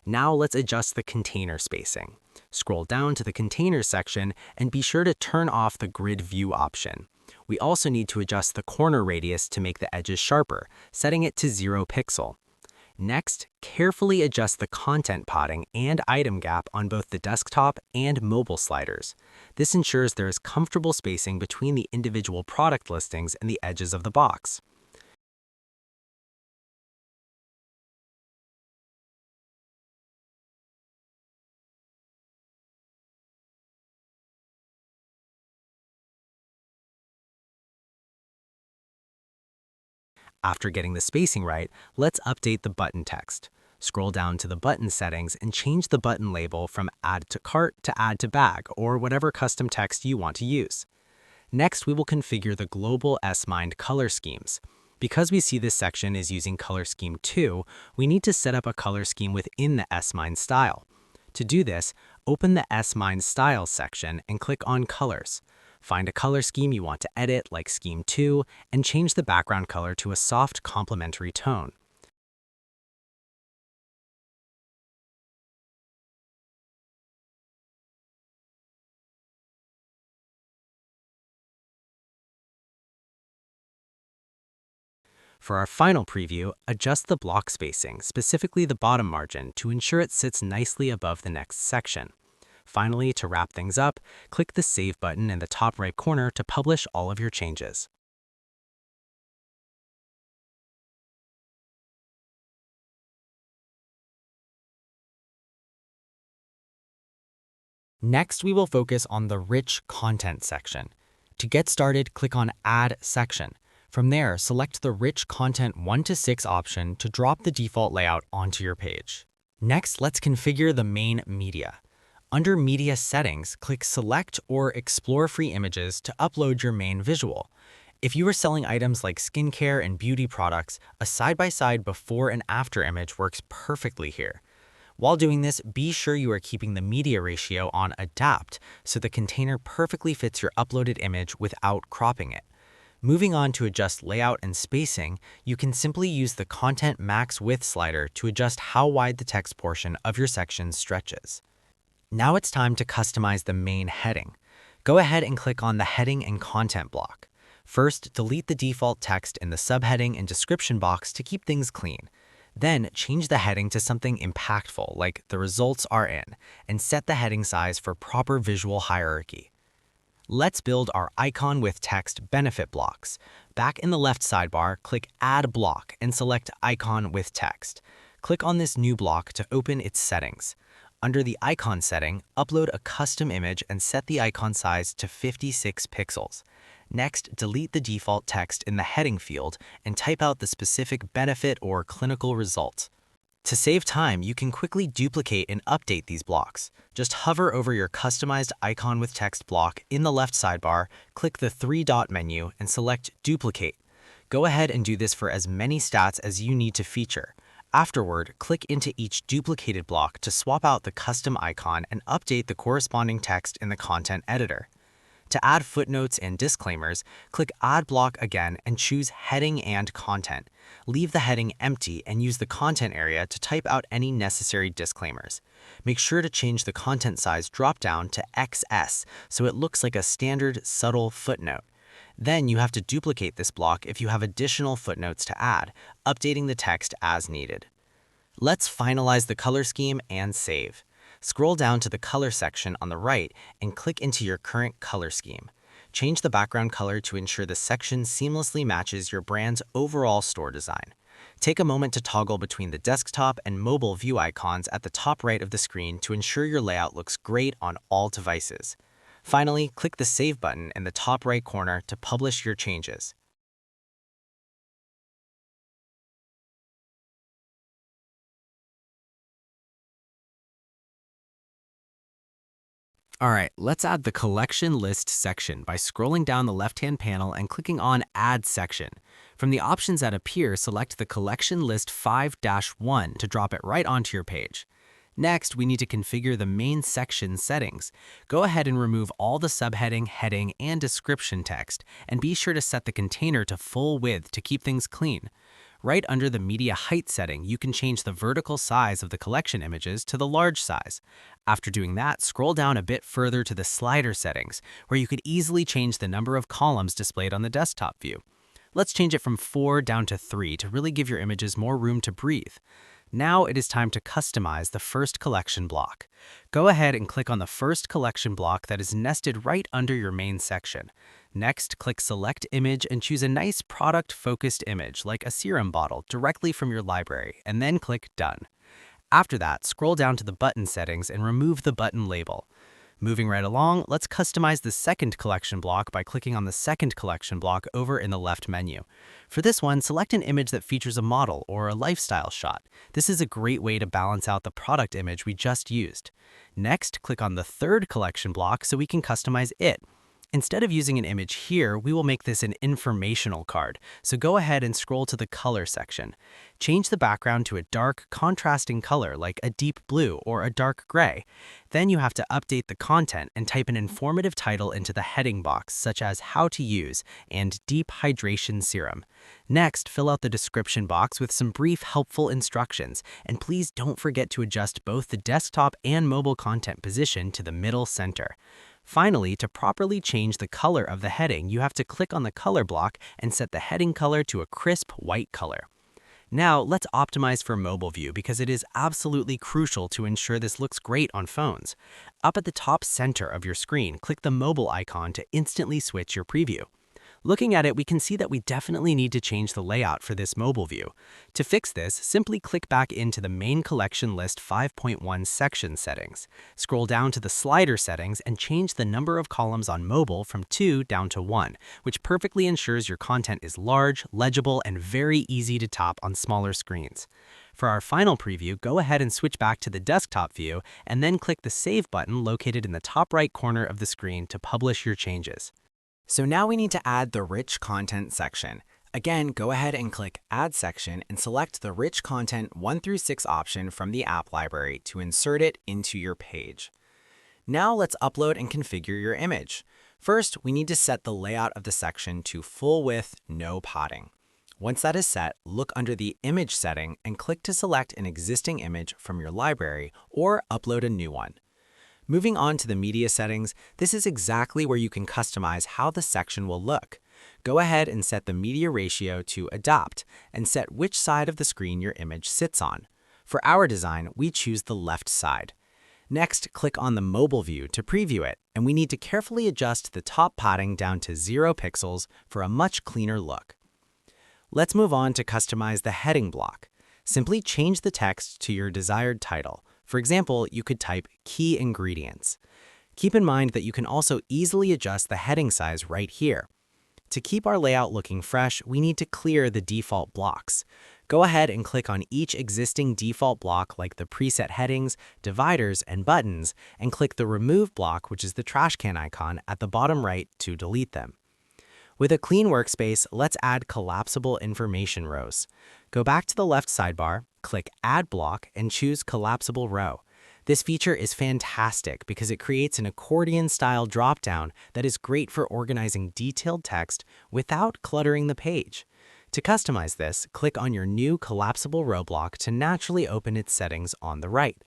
Now let's adjust the container spacing. Scroll down to the Containers section and be sure to turn off the Grid View option. We also need to adjust the corner radius to make the edges sharper, setting it to 0 pixel. Next, carefully adjust the content padding and item gap on both the desktop and mobile sliders. This ensures there is comfortable spacing between the individual product listings and the edges of the box. After getting the spacing right, let's update the button text. Scroll down to the button settings and change the button label from Add to Cart to Add to Bag or whatever custom text you want to use. Next, we will configure the global Smind color schemes. Because we see this section is using color scheme 2, we need to set up a color scheme within the Smind style. To do this, open the Smind Styles section and click on Colors. Find a color scheme you want to edit, like Scheme 2, and change the background color to a soft complementary tone. For our final preview, adjust the block spacing, specifically the bottom margin, to ensure it sits nicely above the next section. Finally, to wrap things up, click the Save button in the top right corner to publish all of your changes. Next, we will focus on the Rich Content section. To get started, click on Add Section. From there, select the Rich Content 1 to 6 option to drop the default layout onto your page. Next, let's configure the main media. Under Media Settings, click Select or Explore Free Images to upload your main visual. If you are selling items like skincare and beauty products, a side-by-side before and after image works perfectly here. While doing this, be sure you are keeping the media ratio on Adapt so the container perfectly fits your uploaded image without cropping it. Moving on to adjust layout and spacing, you can simply use the Content Max Width slider to adjust how wide the text portion of your section stretches. Now it's time to customize the main heading. Go ahead and click on the Heading and Content block. First, delete the default text in the subheading and description box to keep things clean. Then, change the heading to something impactful like "The results are in," and set the heading size for proper visual hierarchy. Let's build our icon with text benefit blocks. Back in the left sidebar, click Add Block and select Icon with Text. Click on this new block to open its settings. Under the icon setting, upload a custom image and set the icon size to 56 pixels. Next, delete the default text in the heading field and type out the specific benefit or clinical result. To save time, you can quickly duplicate and update these blocks. Just hover over your customized icon with text block in the left sidebar, click the three-dot menu, and select Duplicate. Go ahead and do this for as many stats as you need to feature. Afterward, click into each duplicated block to swap out the custom icon and update the corresponding text in the content editor. To add footnotes and disclaimers, click Add Block again and choose Heading and Content. Leave the heading empty and use the content area to type out any necessary disclaimers. Make sure to change the content size drop-down to XS so it looks like a standard, subtle footnote. Then you have to duplicate this block if you have additional footnotes to add, updating the text as needed. Let's finalize the color scheme and save. Scroll down to the Color section on the right and click into your current color scheme. Change the background color to ensure the section seamlessly matches your brand's overall store design. Take a moment to toggle between the desktop and mobile view icons at the top right of the screen to ensure your layout looks great on all devices. Finally, click the Save button in the top right corner to publish your changes. All right, let's add the collection list section by scrolling down the left-hand panel and clicking on Add Section. From the options that appear, select the collection list 5-1 to drop it right onto your page. Next, we need to configure the main section settings. Go ahead and remove all the subheading, heading, and description text, and be sure to set the container to full width to keep things clean. Right under the media height setting, you can change the vertical size of the collection images to the large size. After doing that, scroll down a bit further to the slider settings, where you could easily change the number of columns displayed on the desktop view. Let's change it from 4 down to 3 to really give your images more room to breathe. Now it is time to customize the first collection block. Go ahead and click on the first collection block that is nested right under your main section. Next, click Select Image and choose a nice product-focused image like a serum bottle directly from your library, and then click Done. After that, scroll down to the button settings and remove the button label. Moving right along, let's customize the second collection block by clicking on the second collection block over in the left menu. For this one, select an image that features a model or a lifestyle shot. This is a great way to balance out the product image we just used. Next, click on the third collection block so we can customize it. Instead of using an image here, we will make this an informational card, so go ahead and scroll to the color section. Change the background to a dark, contrasting color like a deep blue or a dark gray. Then you have to update the content and type an informative title into the heading box, such as How to Use and Deep Hydration Serum. Next, fill out the description box with some brief, helpful instructions, and please don't forget to adjust both the desktop and mobile content position to the middle center. Finally, to properly change the color of the heading, you have to click on the color block and set the heading color to a crisp white color. Now, let's optimize for mobile view because it is absolutely crucial to ensure this looks great on phones. Up at the top center of your screen, click the mobile icon to instantly switch your preview. Looking at it, we can see that we definitely need to change the layout for this mobile view. To fix this, simply click back into the main collection list 5.1 section settings. Scroll down to the slider settings and change the number of columns on mobile from 2 down to 1, which perfectly ensures your content is large, legible, and very easy to tap on smaller screens. For our final preview, go ahead and switch back to the desktop view and then click the Save button located in the top right corner of the screen to publish your changes. So now we need to add the Rich Content section. Again, go ahead and click Add Section and select the Rich Content 1 through 6 option from the app library to insert it into your page. Now let's upload and configure your image. First, we need to set the layout of the section to full width, no padding. Once that is set, look under the Image setting and click to select an existing image from your library or upload a new one. Moving on to the media settings, this is exactly where you can customize how the section will look. Go ahead and set the media ratio to Adopt and set which side of the screen your image sits on. For our design, we choose the left side. Next, click on the mobile view to preview it, and we need to carefully adjust the top padding down to 0 pixels for a much cleaner look. Let's move on to customize the heading block. Simply change the text to your desired title. For example, you could type key ingredients. Keep in mind that you can also easily adjust the heading size right here. To keep our layout looking fresh, we need to clear the default blocks. Go ahead and click on each existing default block like the preset headings, dividers, and buttons, and click the Remove block, which is the trash can icon at the bottom right, to delete them. With a clean workspace, let's add collapsible information rows. Go back to the left sidebar, click Add Block, and choose Collapsible Row. This feature is fantastic because it creates an accordion-style dropdown that is great for organizing detailed text without cluttering the page. To customize this, click on your new collapsible row block to naturally open its settings on the right.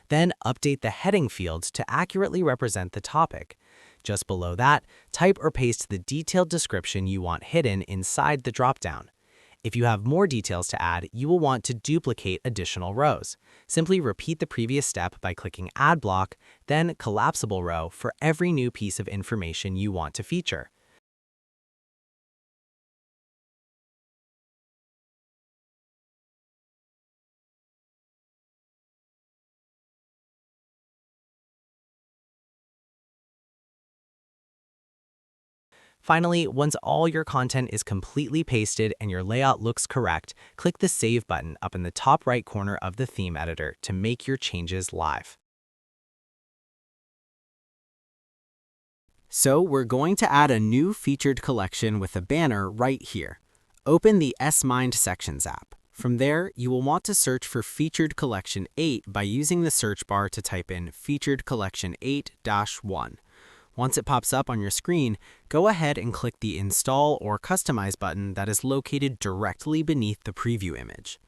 Then update the heading fields to accurately represent the topic. Just below that, type or paste the detailed description you want hidden inside the dropdown. If you have more details to add, you will want to duplicate additional rows. Simply repeat the previous step by clicking Add Block, then Collapsible Row for every new piece of information you want to feature. Finally, once all your content is completely pasted and your layout looks correct, click the Save button up in the top right corner of the theme editor to make your changes live. So we're going to add a new featured collection with a banner right here. Open the Use Smind Sections app. From there, you will want to search for Featured Collection 8 by using the search bar to type in Featured Collection 8-1. Once it pops up on your screen, go ahead and click the Install or Customize button that is located directly beneath the preview image.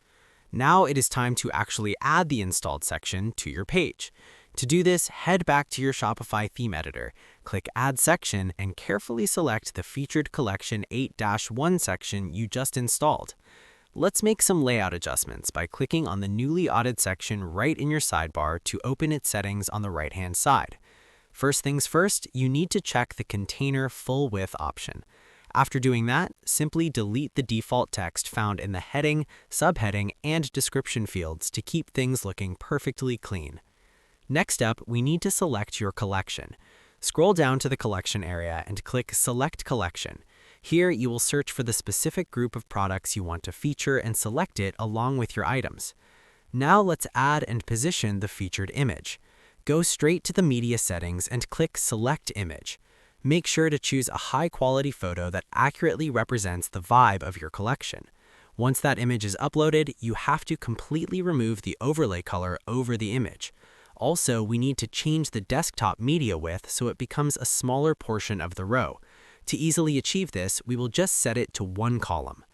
Now it is time to actually add the installed section to your page. To do this, head back to your Shopify theme editor, click Add Section, and carefully select the Featured Collection 8-1 section you just installed. Let's make some layout adjustments by clicking on the newly added section right in your sidebar to open its settings on the right-hand side. First things first, you need to check the Container Full Width option. After doing that, simply delete the default text found in the heading, subheading, and description fields to keep things looking perfectly clean. Next up, we need to select your collection. Scroll down to the collection area and click Select Collection. Here, you will search for the specific group of products you want to feature and select it along with your items. Now let's add and position the featured image. Go straight to the media settings and click Select Image. Make sure to choose a high-quality photo that accurately represents the vibe of your collection. Once that image is uploaded, you have to completely remove the overlay color over the image. Also, we need to change the desktop media width so it becomes a smaller portion of the row. To easily achieve this, we will just set it to one column.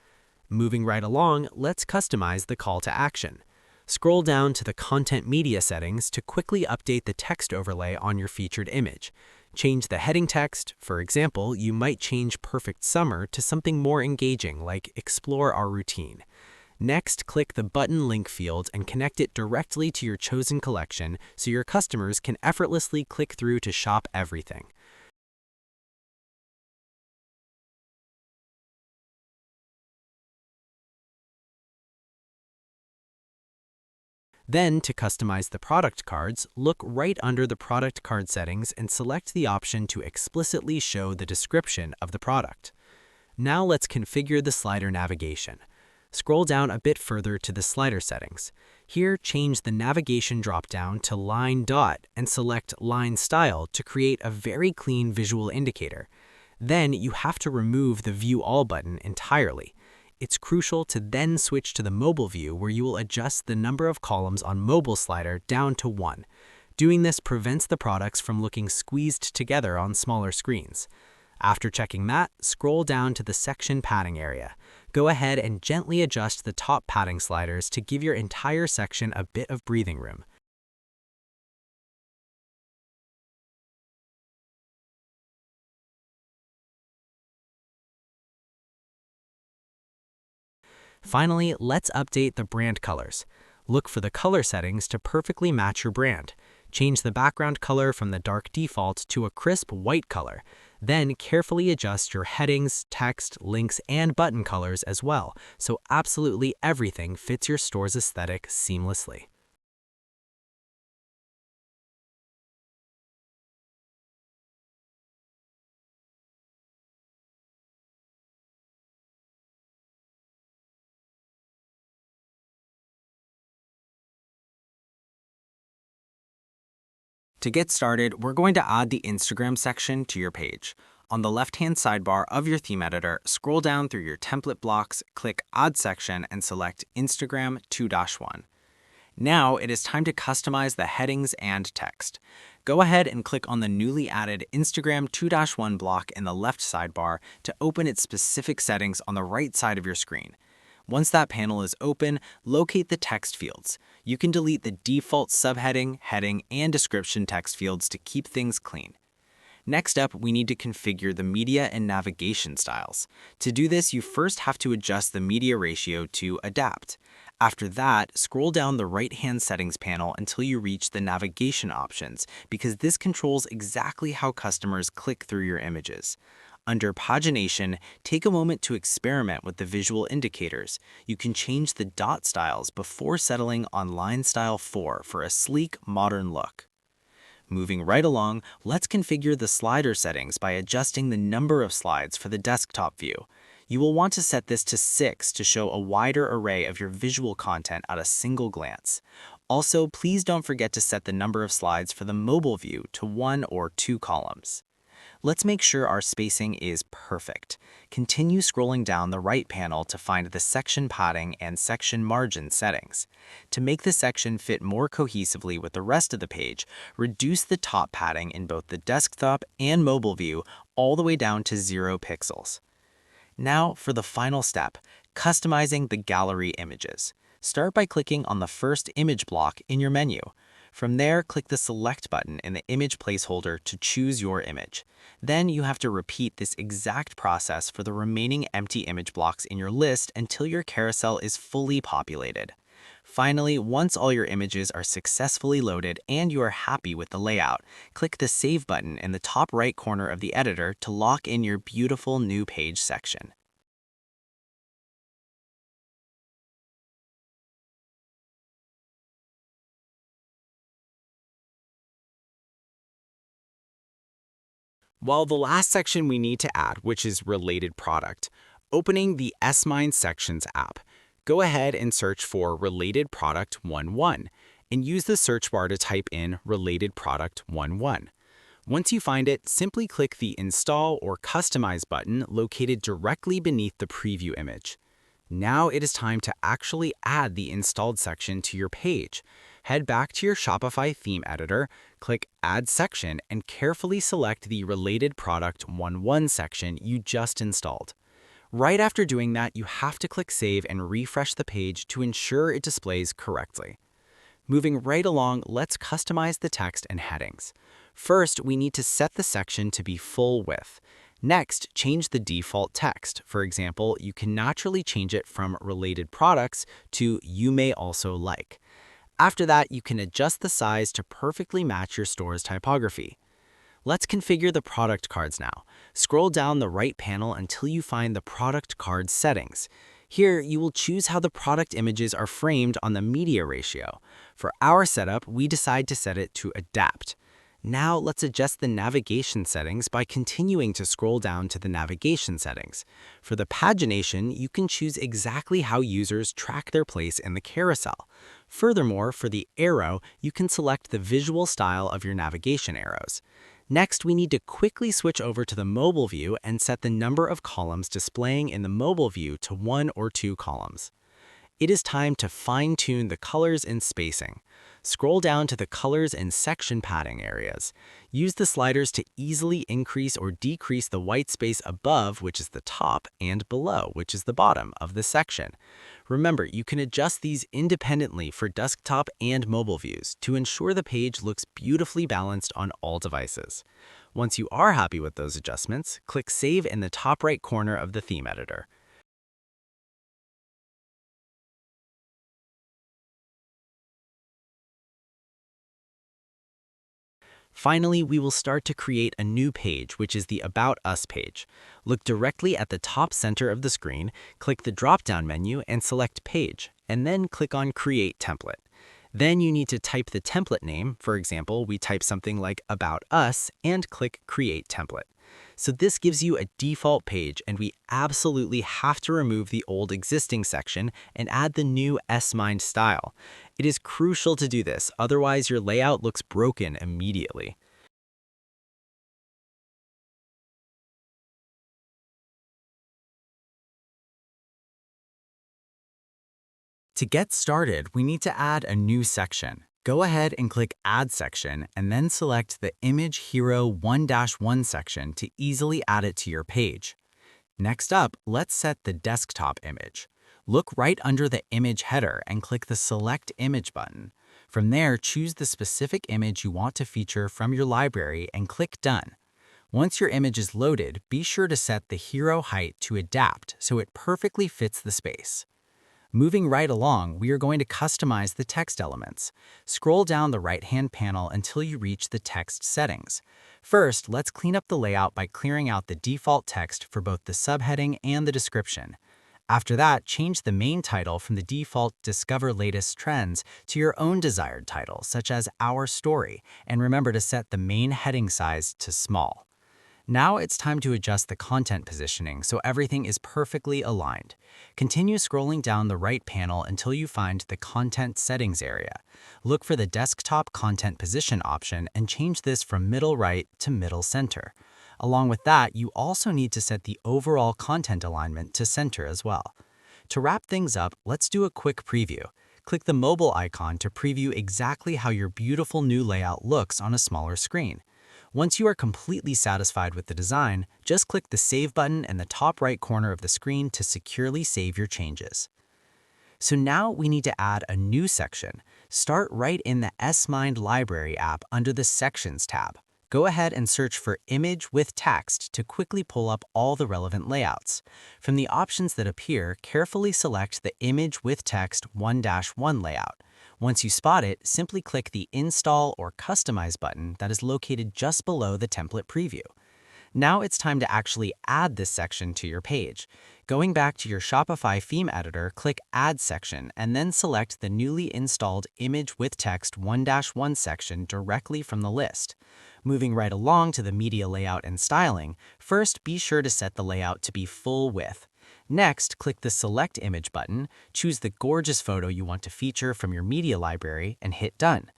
Moving right along, let's customize the call to action. Scroll down to the Content Media settings to quickly update the text overlay on your featured image. Change the heading text. For example, you might change Perfect Summer to something more engaging like Explore Our Routine. Next, click the button link field and connect it directly to your chosen collection so your customers can effortlessly click through to shop everything. Then, to customize the product cards, look right under the product card settings and select the option to explicitly show the description of the product. Now let's configure the slider navigation. Scroll down a bit further to the slider settings. Here, change the navigation dropdown to Line Dot and select Line Style to create a very clean visual indicator. Then you have to remove the View All button entirely. It's crucial to then switch to the mobile view where you will adjust the number of columns on mobile slider down to 1. Doing this prevents the products from looking squeezed together on smaller screens. After checking that, scroll down to the section padding area. Go ahead and gently adjust the top padding sliders to give your entire section a bit of breathing room. Finally, let's update the brand colors. Look for the color settings to perfectly match your brand. Change the background color from the dark default to a crisp white color. Then carefully adjust your headings, text, links, and button colors as well, so absolutely everything fits your store's aesthetic seamlessly. To get started, we're going to add the Instagram section to your page. On the left-hand sidebar of your theme editor, scroll down through your template blocks, click Add Section, and select Instagram 2-1. Now it is time to customize the headings and text. Go ahead and click on the newly added Instagram 2-1 block in the left sidebar to open its specific settings on the right side of your screen. Once that panel is open, locate the text fields. You can delete the default subheading, heading, and description text fields to keep things clean. Next up, we need to configure the media and navigation styles. To do this, you first have to adjust the media ratio to Adapt. After that, scroll down the right-hand settings panel until you reach the navigation options, because this controls exactly how customers click through your images. Under Pagination, take a moment to experiment with the visual indicators. You can change the dot styles before settling on Line Style 4 for a sleek, modern look. Moving right along, let's configure the slider settings by adjusting the number of slides for the desktop view. You will want to set this to 6 to show a wider array of your visual content at a single glance. Also, please don't forget to set the number of slides for the mobile view to 1 or 2 columns. Let's make sure our spacing is perfect. Continue scrolling down the right panel to find the section padding and section margin settings. To make the section fit more cohesively with the rest of the page, reduce the top padding in both the desktop and mobile view all the way down to 0 pixels. Now for the final step, customizing the gallery images. Start by clicking on the first image block in your menu. From there, click the Select button in the image placeholder to choose your image. Then you have to repeat this exact process for the remaining empty image blocks in your list until your carousel is fully populated. Finally, once all your images are successfully loaded and you are happy with the layout, click the Save button in the top right corner of the editor to lock in your beautiful new page section. Well, the last section we need to add, which is Related Product, opening the Smind Sections app. Go ahead and search for Related Product 11 and use the search bar to type in Related Product 11. Once you find it, simply click the Install or Customize button located directly beneath the preview image. Now it is time to actually add the installed section to your page. Head back to your Shopify theme editor, click Add Section, and carefully select the Related Product 11 section you just installed. Right after doing that, you have to click Save and refresh the page to ensure it displays correctly. Moving right along, let's customize the text and headings. First, we need to set the section to be full width. Next, change the default text. For example, you can naturally change it from Related Products to You May Also Like. After that, you can adjust the size to perfectly match your store's typography. Let's configure the product cards now. Scroll down the right panel until you find the product card settings. Here, you will choose how the product images are framed on the media ratio. For our setup, we decide to set it to Adapt. Now let's adjust the navigation settings by continuing to scroll down to the navigation settings. For the pagination, you can choose exactly how users track their place in the carousel. Furthermore, for the arrow, you can select the visual style of your navigation arrows. Next, we need to quickly switch over to the mobile view and set the number of columns displaying in the mobile view to 1 or 2 columns. It is time to fine-tune the colors and spacing. Scroll down to the colors and section padding areas. Use the sliders to easily increase or decrease the white space above, which is the top, and below, which is the bottom, of the section. Remember, you can adjust these independently for desktop and mobile views to ensure the page looks beautifully balanced on all devices. Once you are happy with those adjustments, click Save in the top right corner of the theme editor. Finally, we will start to create a new page, which is the About Us page. Look directly at the top center of the screen, click the drop-down menu and select Page, and then click on Create Template. Then you need to type the template name. For example, we type something like About Us and click Create Template. So this gives you a default page, and we absolutely have to remove the old existing section and add the new Use Smind style. It is crucial to do this, otherwise your layout looks broken immediately. To get started, we need to add a new section. Go ahead and click Add Section and then select the Image Hero 1-1 section to easily add it to your page. Next up, let's set the desktop image. Look right under the image header and click the Select Image button. From there, choose the specific image you want to feature from your library and click Done. Once your image is loaded, be sure to set the hero height to adapt so it perfectly fits the space. Moving right along, we are going to customize the text elements. Scroll down the right-hand panel until you reach the text settings. First, let's clean up the layout by clearing out the default text for both the subheading and the description. After that, change the main title from the default Discover Latest Trends to your own desired title, such as Our Story, and remember to set the main heading size to small. Now it's time to adjust the content positioning so everything is perfectly aligned. Continue scrolling down the right panel until you find the Content Settings area. Look for the Desktop Content Position option and change this from middle right to middle center. Along with that, you also need to set the overall content alignment to center as well. To wrap things up, let's do a quick preview. Click the mobile icon to preview exactly how your beautiful new layout looks on a smaller screen. Once you are completely satisfied with the design, just click the Save button in the top right corner of the screen to securely save your changes. So now we need to add a new section. Start right in the Use Smind Library app under the Sections tab. Go ahead and search for Image with Text to quickly pull up all the relevant layouts. From the options that appear, carefully select the Image with Text 1-1 layout. Once you spot it, simply click the Install or Customize button that is located just below the template preview. Now it's time to actually add this section to your page. Going back to your Shopify theme editor, click Add Section and then select the newly installed Image with Text 1-1 section directly from the list. Moving right along to the media layout and styling, first be sure to set the layout to be full width. Next, click the Select Image button, choose the gorgeous photo you want to feature from your media library, and hit Done.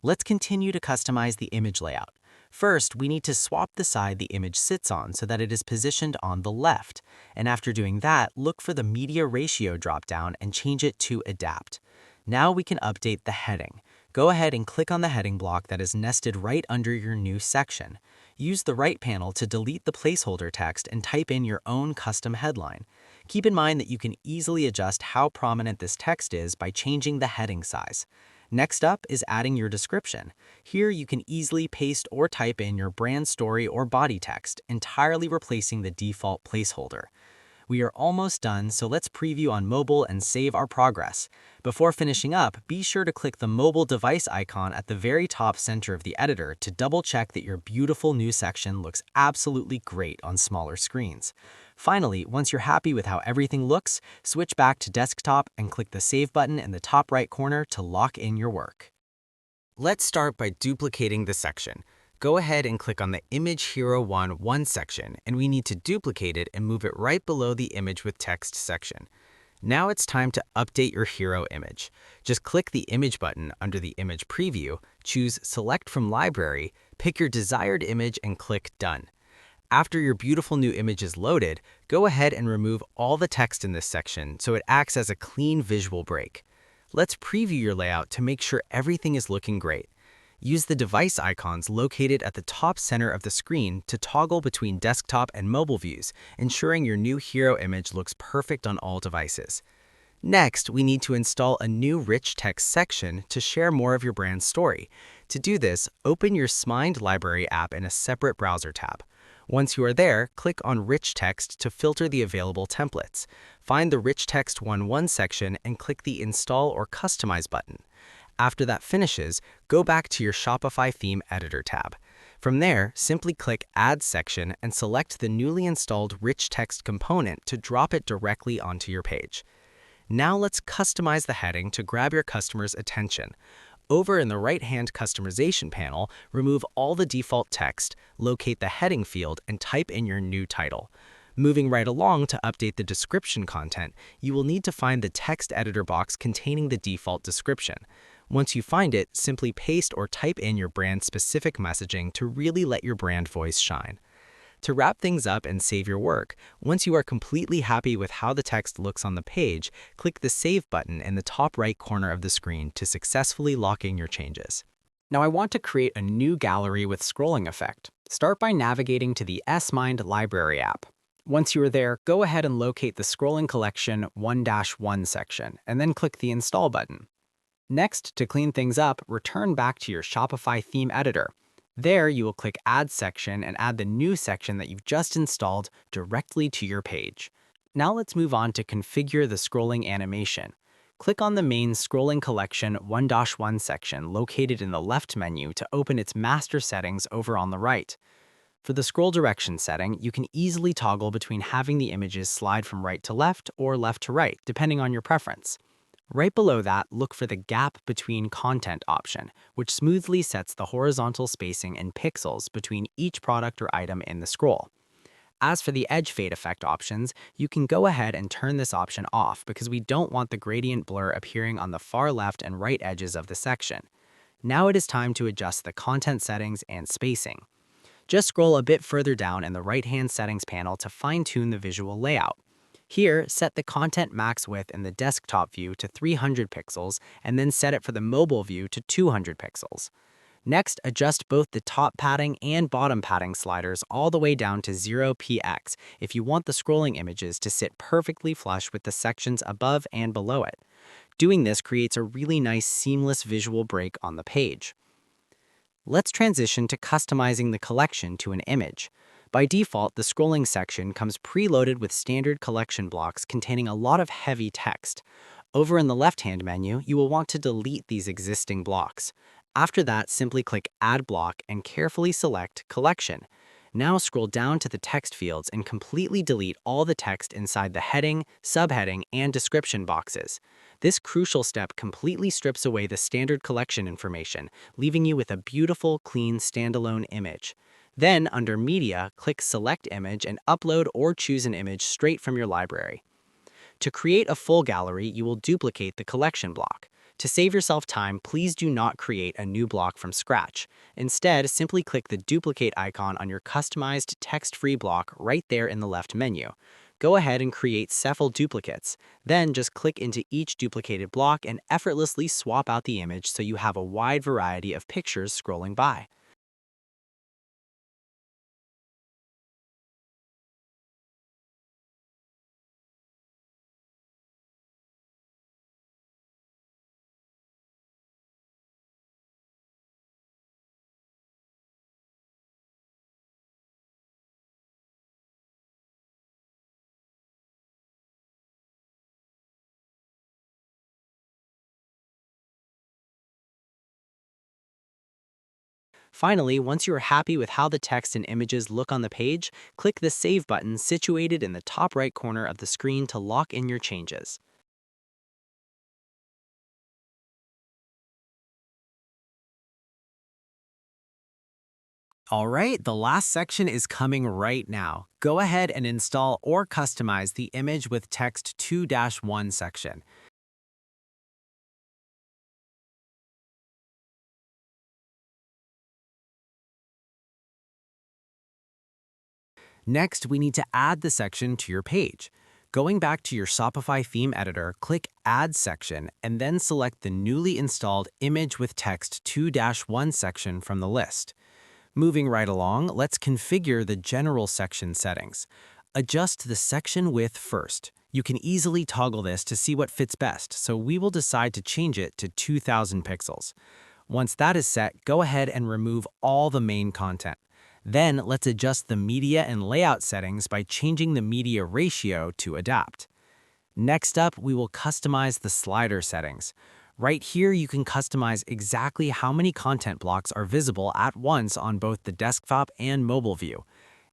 Let's continue to customize the image layout. First, we need to swap the side the image sits on so that it is positioned on the left. And after doing that, look for the Media Ratio dropdown and change it to Adapt. Now we can update the heading. Go ahead and click on the heading block that is nested right under your new section. Use the right panel to delete the placeholder text and type in your own custom headline. Keep in mind that you can easily adjust how prominent this text is by changing the heading size. Next up is adding your description. Here you can easily paste or type in your brand story or body text, entirely replacing the default placeholder. We are almost done, so let's preview on mobile and save our progress. Before finishing up, be sure to click the mobile device icon at the very top center of the editor to double-check that your beautiful new section looks absolutely great on smaller screens. Finally, once you're happy with how everything looks, switch back to desktop and click the Save button in the top right corner to lock in your work. Let's start by duplicating the section. Go ahead and click on the Image Hero 1 section, and we need to duplicate it and move it right below the Image with Text section. Now it's time to update your hero image. Just click the Image button under the Image Preview, choose Select from Library, pick your desired image, and click Done. After your beautiful new image is loaded, go ahead and remove all the text in this section so it acts as a clean visual break. Let's preview your layout to make sure everything is looking great. Use the device icons located at the top center of the screen to toggle between desktop and mobile views, ensuring your new hero image looks perfect on all devices. Next, we need to install a new rich text section to share more of your brand's story. To do this, open your Smind Library app in a separate browser tab. Once you are there, click on Rich Text to filter the available templates. Find the Rich Text 1 section and click the Install or Customize button. After that finishes, go back to your Shopify theme editor tab. From there, simply click Add Section and select the newly installed rich text component to drop it directly onto your page. Now let's customize the heading to grab your customer's attention. Over in the right-hand customization panel, remove all the default text, locate the heading field, and type in your new title. Moving right along to update the description content, you will need to find the text editor box containing the default description. Once you find it, simply paste or type in your brand-specific messaging to really let your brand voice shine. To wrap things up and save your work, once you are completely happy with how the text looks on the page, click the Save button in the top right corner of the screen to successfully lock in your changes. Now I want to create a new gallery with scrolling effect. Start by navigating to the Use Smind library app. Once you are there, go ahead and locate the Scrolling Collection 1-1 section, and then click the Install button. Next, to clean things up, return back to your Shopify theme editor. There, you will click Add Section and add the new section that you've just installed directly to your page. Now let's move on to configure the scrolling animation. Click on the main Scrolling Collection 1-1 section located in the left menu to open its master settings over on the right. For the scroll direction setting, you can easily toggle between having the images slide from right to left or left to right, depending on your preference. Right below that, look for the Gap Between Content option, which smoothly sets the horizontal spacing in pixels between each product or item in the scroll. As for the Edge Fade Effect options, you can go ahead and turn this option off because we don't want the gradient blur appearing on the far left and right edges of the section. Now it is time to adjust the content settings and spacing. Just scroll a bit further down in the right-hand settings panel to fine-tune the visual layout. Here, set the content max width in the desktop view to 300 pixels and then set it for the mobile view to 200 pixels. Next, adjust both the top padding and bottom padding sliders all the way down to 0px if you want the scrolling images to sit perfectly flush with the sections above and below it. Doing this creates a really nice seamless visual break on the page. Let's transition to customizing the collection to an image. By default, the scrolling section comes preloaded with standard collection blocks containing a lot of heavy text. Over in the left-hand menu, you will want to delete these existing blocks. After that, simply click Add Block and carefully select Collection. Now scroll down to the text fields and completely delete all the text inside the heading, subheading, and description boxes. This crucial step completely strips away the standard collection information, leaving you with a beautiful, clean, standalone image. Then, under Media, click Select Image and upload or choose an image straight from your library. To create a full gallery, you will duplicate the collection block. To save yourself time, please do not create a new block from scratch. Instead, simply click the duplicate icon on your customized text-free block right there in the left menu. Go ahead and create several duplicates. Then just click into each duplicated block and effortlessly swap out the image so you have a wide variety of pictures scrolling by. Finally, once you are happy with how the text and images look on the page, click the Save button situated in the top right corner of the screen to lock in your changes. All right, the last section is coming right now. Go ahead and install or customize the Image with Text 2-1 section. Next, we need to add the section to your page. Going back to your Shopify theme editor, click Add Section and then select the newly installed Image with Text 2-1 section from the list. Moving right along, let's configure the general section settings. Adjust the section width first. You can easily toggle this to see what fits best, so we will decide to change it to 2000 pixels. Once that is set, go ahead and remove all the main content. Then let's adjust the media and layout settings by changing the media ratio to adapt. Next up, we will customize the slider settings. Right here, you can customize exactly how many content blocks are visible at once on both the desktop and mobile view.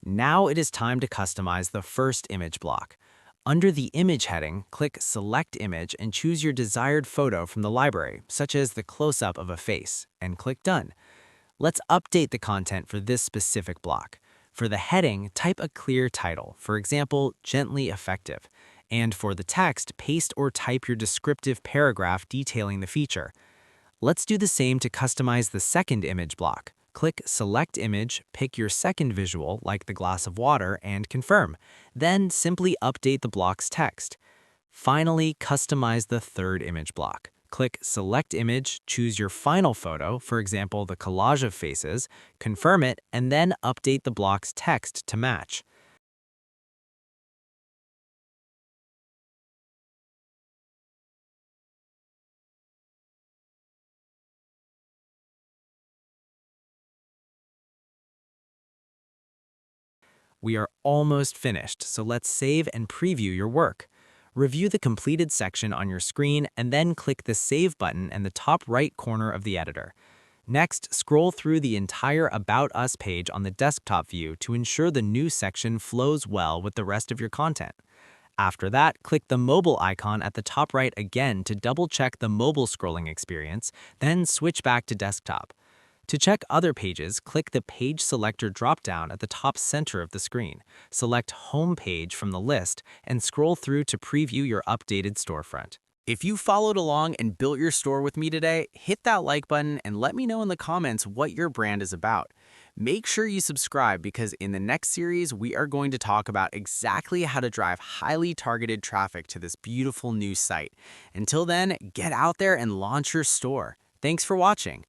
Now it is time to customize the first image block. Under the Image heading, click Select Image and choose your desired photo from the library, such as the close-up of a face, and click Done. Let's update the content for this specific block. For the heading, type a clear title, for example, Gently Effective. And for the text, paste or type your descriptive paragraph detailing the feature. Let's do the same to customize the second image block. Click Select Image, pick your second visual, like the glass of water, and confirm. Then simply update the block's text. Finally, customize the third image block. Click Select Image, choose your final photo, for example, the collage of faces, confirm it, and then update the block's text to match. We are almost finished, so let's save and preview your work. Review the completed section on your screen and then click the Save button in the top right corner of the editor. Next, scroll through the entire About Us page on the desktop view to ensure the new section flows well with the rest of your content. After that, click the mobile icon at the top right again to double-check the mobile scrolling experience, then switch back to desktop. To check other pages, click the Page Selector dropdown at the top center of the screen. Select Home Page from the list and scroll through to preview your updated storefront. If you followed along and built your store with me today, hit that like button and let me know in the comments what your brand is about. Make sure you subscribe because in the next series, we are going to talk about exactly how to drive highly targeted traffic to this beautiful new site. Until then, get out there and launch your store. Thanks for watching.